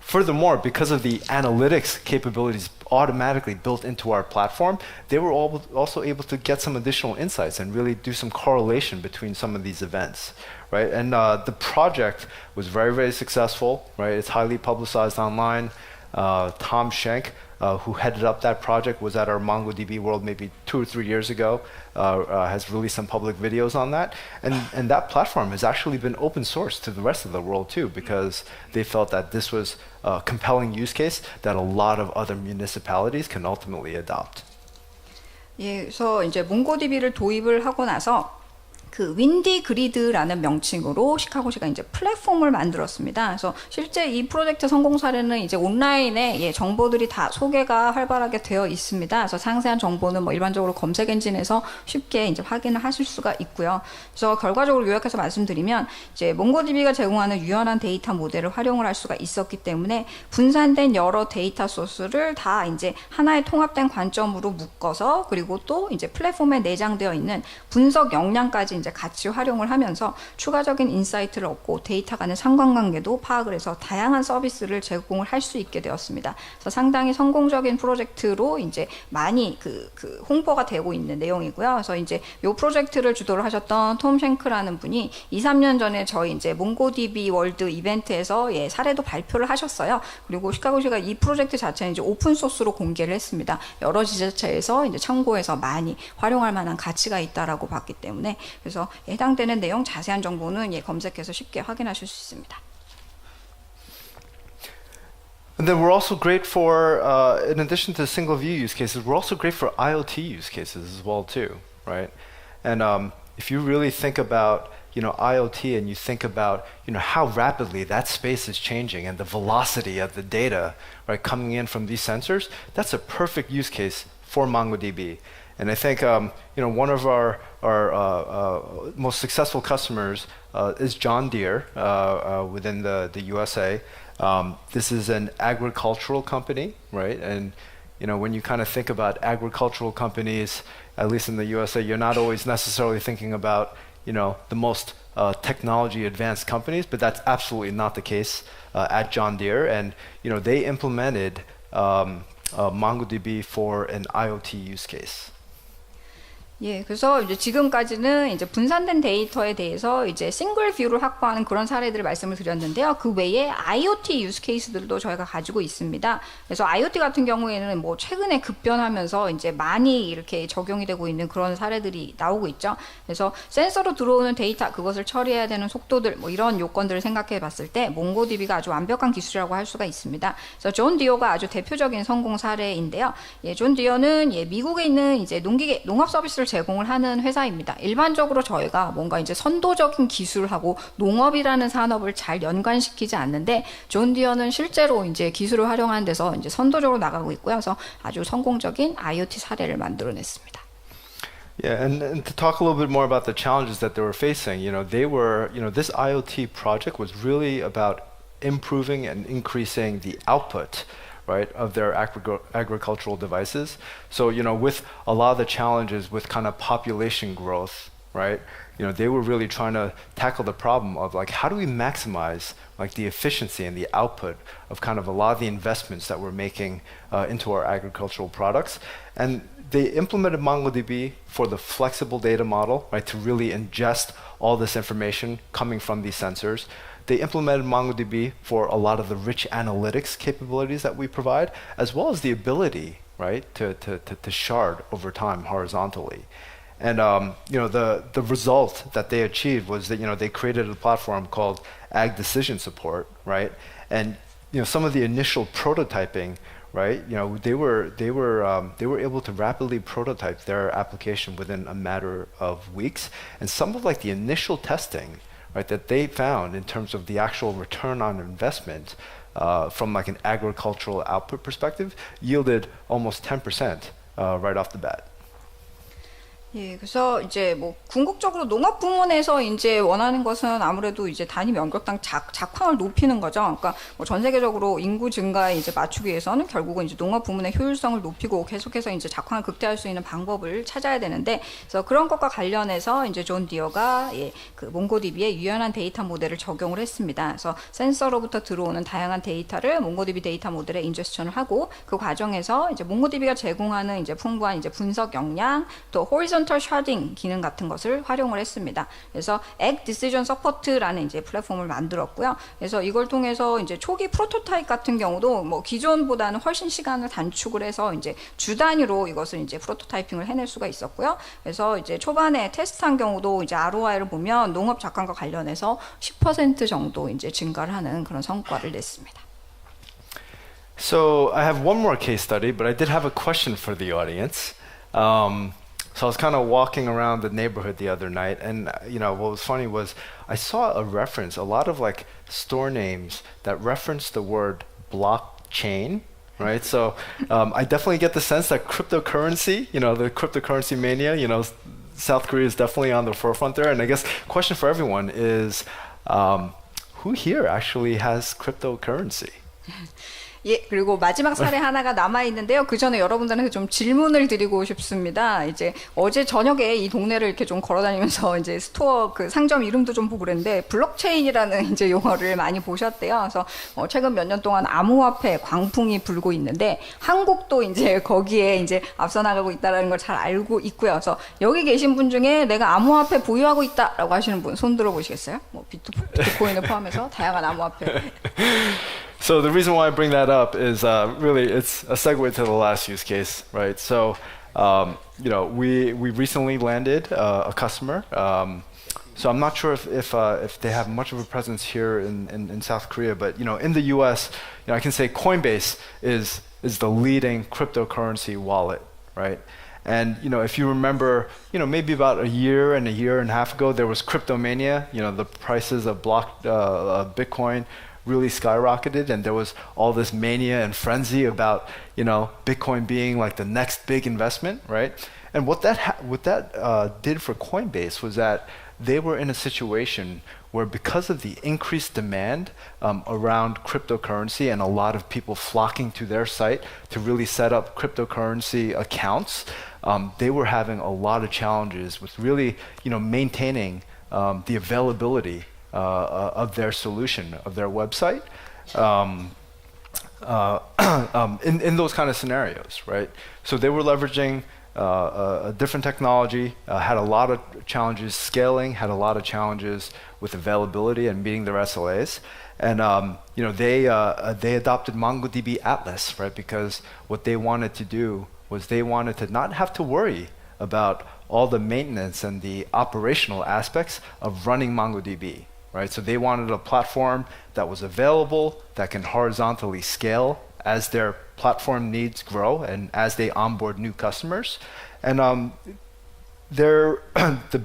Furthermore, because of the analytics capabilities automatically built into our platform, they were also able to get some additional insights and really do some correlation between some of these events, right? And the project was very, very successful, right? It's highly publicized online. Tom Schenk who headed up that project, was at our MongoDB World maybe 2 or 3 years ago, has released some public videos on that. And that platform has actually been open source to the rest of the world too, because they felt that this was a compelling use case that a lot of other municipalities can ultimately adopt. 예, 그래서 이제 몽고DB를 도입을 하고 나서 그 윈디 그리드라는 명칭으로 시카고시가 이제 플랫폼을 만들었습니다. 그래서 실제 이 프로젝트 성공 사례는 이제 온라인에 예, 정보들이 다 소개가 활발하게 되어 있습니다. 그래서 상세한 정보는 뭐 일반적으로 검색 엔진에서 쉽게 이제 확인을 하실 수가 있고요. 그래서 결과적으로 요약해서 말씀드리면 이제 몽고DB가 제공하는 유연한 데이터 모델을 활용을 할 수가 있었기 때문에 분산된 여러 데이터 소스를 다 이제 하나의 통합된 관점으로 묶어서 그리고 또 이제 플랫폼에 내장되어 있는 분석 역량까지 이제 같이 활용을 하면서 추가적인 인사이트를 얻고 데이터 간의 상관관계도 파악을 해서 다양한 서비스를 제공을 할 수 있게 되었습니다. 그래서 상당히 성공적인 프로젝트로 이제 많이 그 홍보가 되고 있는 내용이고요. 그래서 이제 이 프로젝트를 주도를 하셨던 톰 쉔크라는 분이 2, 3년 전에 저희 이제 몽고DB 월드 이벤트에서 예, 사례도 발표를 하셨어요. 그리고 시카고시가 이 프로젝트 자체는 이제 오픈 소스로 공개를 했습니다. 여러 지자체에서 이제 참고해서 많이 활용할 만한 가치가 있다라고 봤기 때문에 그래서 해당되는 내용 자세한 정보는 예, 검색해서 쉽게 확인하실 수 있습니다. And then we're also great for, in addition to single view use cases, we're also great for IoT use cases as well too, right? And if you really think about IoT and you think about how rapidly that space is changing and the velocity of the data right coming in from these sensors, that's a perfect use case for MongoDB. And I think one of our most successful customers is John Deere within the USA. This is an agricultural company, right? And when you kind of think about agricultural companies, at least in the USA, you're not always necessarily thinking about the most technology advanced companies, but that's absolutely not the case at John Deere. And they implemented MongoDB for an IoT use case. 예, 그래서 이제 지금까지는 이제 분산된 데이터에 대해서 이제 싱글 뷰를 확보하는 그런 사례들을 말씀을 드렸는데요. 그 외에 IoT 유스 케이스들도 저희가 가지고 있습니다. 그래서 IoT 같은 경우에는 뭐 최근에 급변하면서 이제 많이 이렇게 적용이 되고 있는 그런 사례들이 나오고 있죠. 그래서 센서로 들어오는 데이터, 그것을 처리해야 되는 속도들, 뭐 이런 요건들을 생각해 봤을 때 몽고DB가 아주 완벽한 기술이라고 할 수가 있습니다. 그래서 존 디어가 아주 대표적인 성공 사례인데요. 예, 존 디어는 예, 미국에 있는 이제 농업 서비스를 제공을 하는 회사입니다. 일반적으로 저희가 뭔가 이제 선도적인 기술하고 농업이라는 산업을 잘 연관시키지 않는데 존 디어는 실제로 이제 기술을 활용하는 데서 이제 선도적으로 나가고 있고요. 그래서 아주 성공적인 IoT 사례를 만들어냈습니다. Yeah, and to talk a little bit more about the challenges that they were facing, they were, this IoT project was really about improving and increasing the output, right, of their agricultural devices. So, with a lot of the challenges with kind of population growth, right, they were really trying to tackle the problem of like, how do we maximize like the efficiency and the output of kind of a lot of the investments that we're making into our agricultural products. And they implemented MongoDB for the flexible data model, right, to really ingest all this information coming from these sensors. They implemented MongoDB for a lot of the rich analytics capabilities that we provide, as well as the ability, right, to shard over time horizontally. And the result that they achieved was that they created a platform called Ag Decision Support, right? And some of the initial prototyping, right? They were able to rapidly prototype their application within a matter of weeks, and some of like the initial testing, right, that they found in terms of the actual return on investment from like an agricultural output perspective yielded almost 10% right off the bat. 예, 그래서 이제 뭐 궁극적으로 농업 부문에서 이제 원하는 것은 아무래도 이제 단위 면적당 작황을 높이는 거죠. 그러니까 뭐 전 세계적으로 인구 증가에 이제 맞추기 위해서는 결국은 이제 농업 부문의 효율성을 높이고 계속해서 이제 작황을 극대화할 수 있는 방법을 찾아야 되는데, 그래서 그런 것과 관련해서 이제 존 디어가 예, 그 몽고DB의 유연한 데이터 모델을 적용을 했습니다. 그래서 센서로부터 들어오는 다양한 데이터를 몽고DB 데이터 모델에 인제스션을 하고 그 과정에서 이제 몽고DB가 제공하는 이제 풍부한 이제 분석 역량, 또 호리존 horizontal sharding 기능 같은 것을 활용을 했습니다. 그래서 Egg Decision Support라는 이제 플랫폼을 만들었고요. 그래서 이걸 통해서 이제 초기 프로토타입 같은 경우도 뭐 기존보다는 훨씬 시간을 단축을 해서 이제 주 단위로 이것을 이제 프로토타이핑을 해낼 수가 있었고요. 그래서 이제 초반에 테스트한 경우도 이제 ROI를 보면 농업 작황과 관련해서 10% 정도 이제 증가를 하는 그런 성과를 냈습니다. So I have one more case study, but I did have a question for the audience. So I was kind of walking around the neighborhood the other night, and what was funny was I saw a reference, a lot of like store names that reference the word blockchain, right? So I definitely get the sense that cryptocurrency, the cryptocurrency mania, South Korea is definitely on the forefront there. And I guess question for everyone is, who here actually has cryptocurrency? 예, 그리고 마지막 사례 하나가 남아있는데요. 그 전에 여러분들한테 좀 질문을 드리고 싶습니다. 이제 어제 저녁에 이 동네를 이렇게 좀 걸어다니면서 이제 스토어 그 상점 이름도 좀 보고 그랬는데 블록체인이라는 이제 용어를 많이 보셨대요. 그래서 최근 몇 년 동안 암호화폐 광풍이 불고 있는데 한국도 이제 거기에 이제 앞서 나가고 있다라는 걸 잘 알고 있고요. 그래서 여기 계신 분 중에 내가 암호화폐 보유하고 있다라고 하시는 분 손 들어 보시겠어요? 뭐 비트코인을 포함해서 다양한 암호화폐. So the reason why I bring that up is really it's a segue to the last use case, right? So we recently landed a customer. So I'm not sure if they have much of a presence here in South Korea, but in the U.S., I can say Coinbase is the leading cryptocurrency wallet, right? And if you remember, maybe about a year and a half ago, there was cryptomania. The prices of Bitcoin really skyrocketed, and there was all this mania and frenzy about Bitcoin being like the next big investment, right? And what that did for Coinbase was that they were in a situation where, because of the increased demand around cryptocurrency and a lot of people flocking to their site to really set up cryptocurrency accounts, they were having a lot of challenges with really maintaining the availability of their solution, of their website, in those kind of scenarios, right? So they were leveraging a different technology, had a lot of challenges scaling, had a lot of challenges with availability and meeting their SLAs. And they adopted MongoDB Atlas, right? Because what they wanted to do was they wanted to not have to worry about all the maintenance and the operational aspects of running MongoDB. Right, so they wanted a platform that was available, that can horizontally scale as their platform needs grow and as they onboard new customers. And the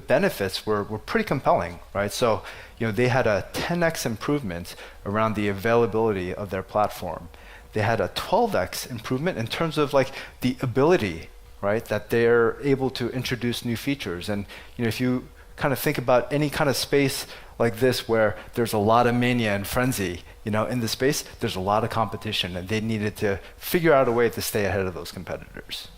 benefits were pretty compelling, right? So they had a 10x improvement around the availability of their platform. They had a 12x improvement in terms of like the ability, right, that they're able to introduce new features. And if you kind of think about any kind of space like this where there's a lot of mania and frenzy, in the space, there's a lot of competition, and they needed to figure out a way to stay ahead of those competitors.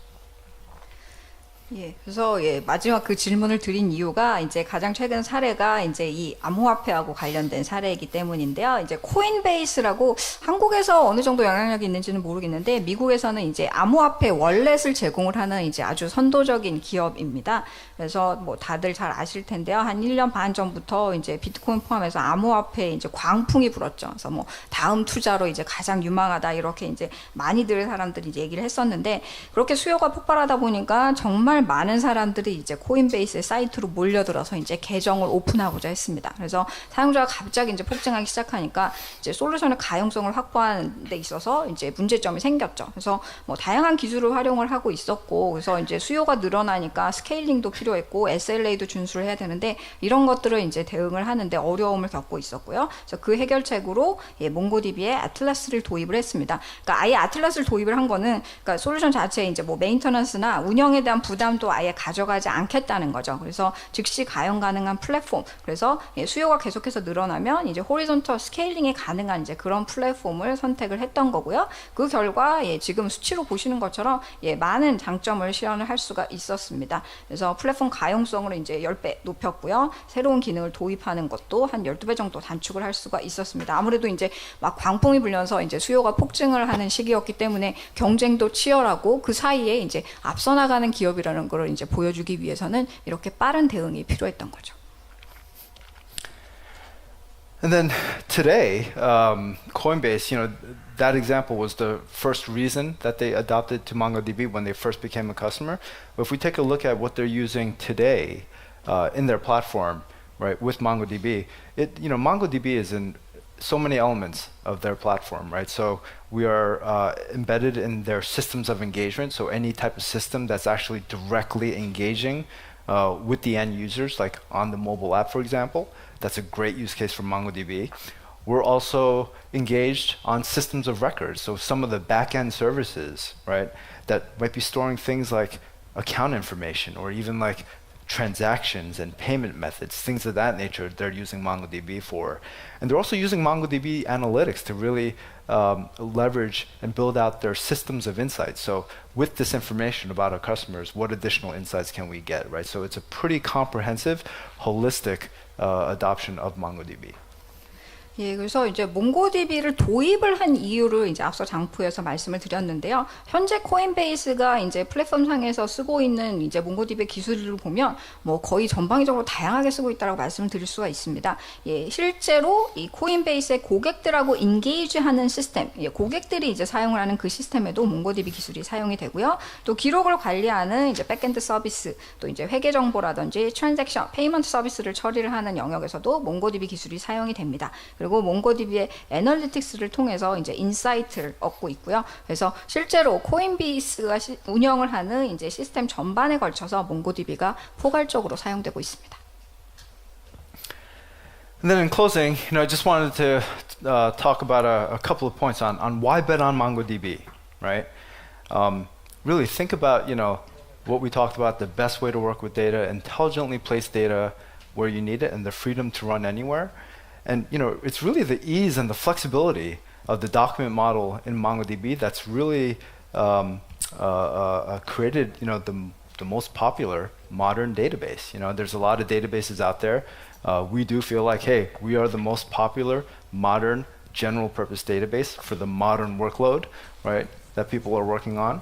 예, 그래서 마지막 그 질문을 드린 이유가 이제 가장 최근 사례가 이제 이 암호화폐하고 관련된 사례이기 때문인데요. 이제 코인베이스라고 한국에서 어느 정도 영향력이 있는지는 모르겠는데 미국에서는 이제 암호화폐 월렛을 제공을 하는 이제 아주 선도적인 기업입니다. 그래서 뭐 다들 잘 아실 텐데요. 한 1년 반 전부터 이제 비트코인 포함해서 암호화폐에 이제 광풍이 불었죠. 그래서 뭐 다음 투자로 이제 가장 유망하다 이렇게 이제 많이들 사람들이 이제 얘기를 했었는데 그렇게 수요가 폭발하다 보니까 정말 많은 사람들이 이제 코인베이스의 사이트로 몰려들어서 이제 계정을 오픈하고자 했습니다. 그래서 사용자가 갑자기 이제 폭증하기 시작하니까 이제 솔루션의 가용성을 확보하는 데 있어서 이제 문제점이 생겼죠. 그래서 뭐 다양한 기술을 활용을 하고 있었고, 그래서 이제 수요가 늘어나니까 스케일링도 필요했고 SLA도 준수를 해야 되는데 이런 것들을 이제 대응을 하는데 어려움을 겪고 있었고요. 그래서 그 해결책으로 몽고DB에 아틀라스를 도입을 했습니다. 그러니까 아예 아틀라스를 도입을 한 거는 그러니까 솔루션 자체에 이제 뭐 메인터넌스나 운영에 대한 부담 도 아예 가져가지 않겠다는 거죠. 그래서 즉시 가용 가능한 플랫폼. 그래서 수요가 계속해서 늘어나면 이제 호리존털 스케일링이 가능한 이제 그런 플랫폼을 선택을 했던 거고요. 그 결과 지금 수치로 보시는 것처럼 많은 장점을 실현을 할 수가 있었습니다. 그래서 플랫폼 가용성을 이제 10배 높였고요. 새로운 기능을 도입하는 것도 한 12배 정도 단축을 할 수가 있었습니다. 아무래도 이제 막 광풍이 불면서 이제 수요가 폭증을 하는 시기였기 때문에 경쟁도 치열하고 그 사이에 이제 앞서 나가는 기업이라는 있다라는 걸 이제 보여주기 위해서는 이렇게 빠른 대응이 필요했던 거죠. And then today, Coinbase, that example was the first reason that they adopted to MongoDB when they first became a customer. But if we take a look at what they're using today in their platform, right, with MongoDB, MongoDB is in so many elements of their platform, right? So we are embedded in their systems of engagement. So any type of system that's actually directly engaging with the end users, like on the mobile app, for example, that's a great use case for MongoDB. We're also engaged on systems of record. So some of the back-end services, right, that might be storing things like account information or even like transactions and payment methods, things of that nature, they're using MongoDB for. And they're also using MongoDB analytics to really leverage and build out their systems of insights. So with this information about our customers, what additional insights can we get, right? So it's a pretty comprehensive, holistic adoption of MongoDB. 예, 그래서 이제 몽고DB를 도입을 한 이유를 이제 앞서 장프에서 말씀을 드렸는데요. 현재 코인베이스가 이제 플랫폼 상에서 쓰고 있는 이제 몽고DB 기술을 보면 뭐 거의 전방위적으로 다양하게 쓰고 있다라고 말씀을 드릴 수가 있습니다. 예, 실제로 이 코인베이스의 고객들하고 인게이지하는 시스템, 예, 고객들이 이제 사용을 하는 그 시스템에도 몽고DB 기술이 사용이 되고요. 또 기록을 관리하는 이제 백엔드 서비스, 또 이제 회계 정보라든지 트랜잭션, 페이먼트 서비스를 처리를 하는 영역에서도 몽고DB 기술이 사용이 됩니다. 그리고 몽고DB의 애널리틱스를 통해서 이제 인사이트를 얻고 있고요. 그래서 실제로 코인베이스가 운영을 하는 이제 시스템 전반에 걸쳐서 몽고DB가 포괄적으로 사용되고 있습니다. And then in closing, I just wanted to talk about a couple of points on why bet on MongoDB, right? Really think about, what we talked about, the best way to work with data, intelligently place data where you need it, and the freedom to run anywhere. And it's really the ease and the flexibility of the document model in MongoDB that's really created the most popular modern database. There's a lot of databases out there. We do feel like, hey, we are the most popular modern general purpose database for the modern workload, right, that people are working on.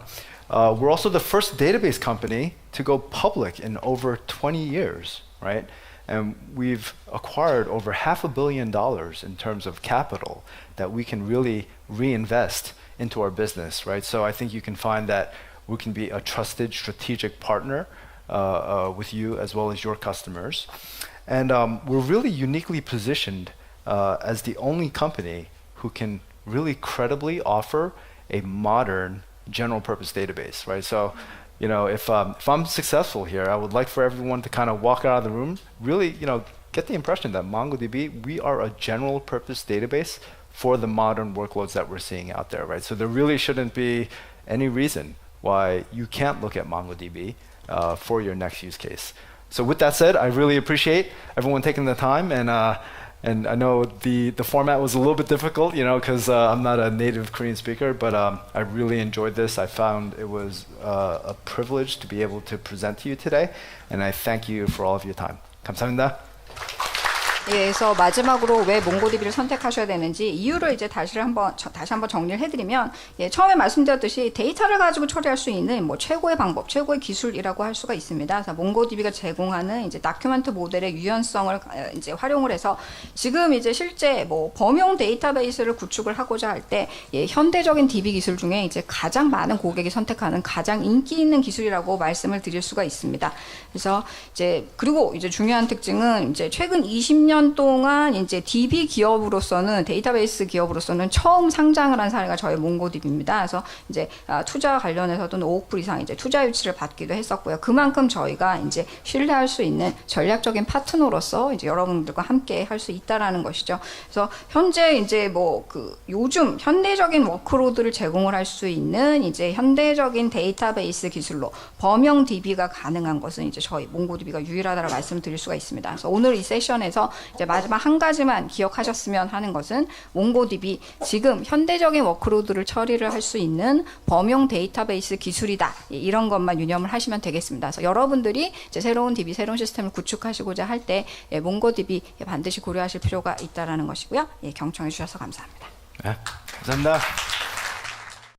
We're also the first database company to go public in over 20 years, right? And we've acquired over $500 million in terms of capital that we can really reinvest into our business, right? So I think you can find that we can be a trusted strategic partner with you as well as your customers. And we're really uniquely positioned as the only company who can really credibly offer a modern general purpose database, right? So if I'm successful here, I would like for everyone to kind of walk out of the room, really, get the impression that MongoDB, we are a general purpose database for the modern workloads that we're seeing out there, right? So there really shouldn't be any reason why you can't look at MongoDB for your next use case. So with that said, I really appreciate everyone taking the time, and I know the format was a little bit difficult, because I'm not a native Korean speaker, but I really enjoyed this. I found it was a privilege to be able to present to you today, and I thank you for all of your time. 감사합니다. 예, 그래서 마지막으로 왜 몽고DB를 선택하셔야 되는지 이유를 이제 다시 한번 정리를 해드리면, 예, 처음에 말씀드렸듯이 데이터를 가지고 처리할 수 있는 뭐 최고의 방법, 최고의 기술이라고 할 수가 있습니다. 그래서 몽고DB가 제공하는 이제 다큐멘트 모델의 유연성을 이제 활용을 해서 지금 이제 실제 뭐 범용 데이터베이스를 구축을 하고자 할 때, 예, 현대적인 DB 기술 중에 이제 가장 많은 고객이 선택하는 가장 인기 있는 기술이라고 말씀을 드릴 수가 있습니다. 그래서 그리고 이제 중요한 특징은 이제 최근 20년 동안 이제 DB 기업으로서는 데이터베이스 기업으로서는 처음 상장을 한 사례가 저희 몽고DB입니다. 그래서 이제 투자 관련해서도 5억 불 이상 이제 투자 유치를 받기도 했었고요. 그만큼 저희가 이제 신뢰할 수 있는 전략적인 파트너로서 이제 여러분들과 함께 할 수 있다라는 것이죠. 그래서 현재 이제 요즘 현대적인 워크로드를 제공을 할 수 있는 이제 현대적인 데이터베이스 기술로 범용 DB가 가능한 것은 이제 저희 몽고DB가 유일하다고 말씀드릴 수가 있습니다. 그래서 오늘 이 세션에서 이제 마지막 한 가지만 기억하셨으면 하는 것은 몽고DB 지금 현대적인 워크로드를 처리를 할 수 있는 범용 데이터베이스 기술이다. 이런 것만 유념을 하시면 되겠습니다. 그래서 여러분들이 이제 새로운 DB, 새로운 시스템을 구축하시고자 할 때 몽고DB 반드시 고려하실 필요가 있다라는 것이고요. 예, 경청해 주셔서 감사합니다. 네, 감사합니다.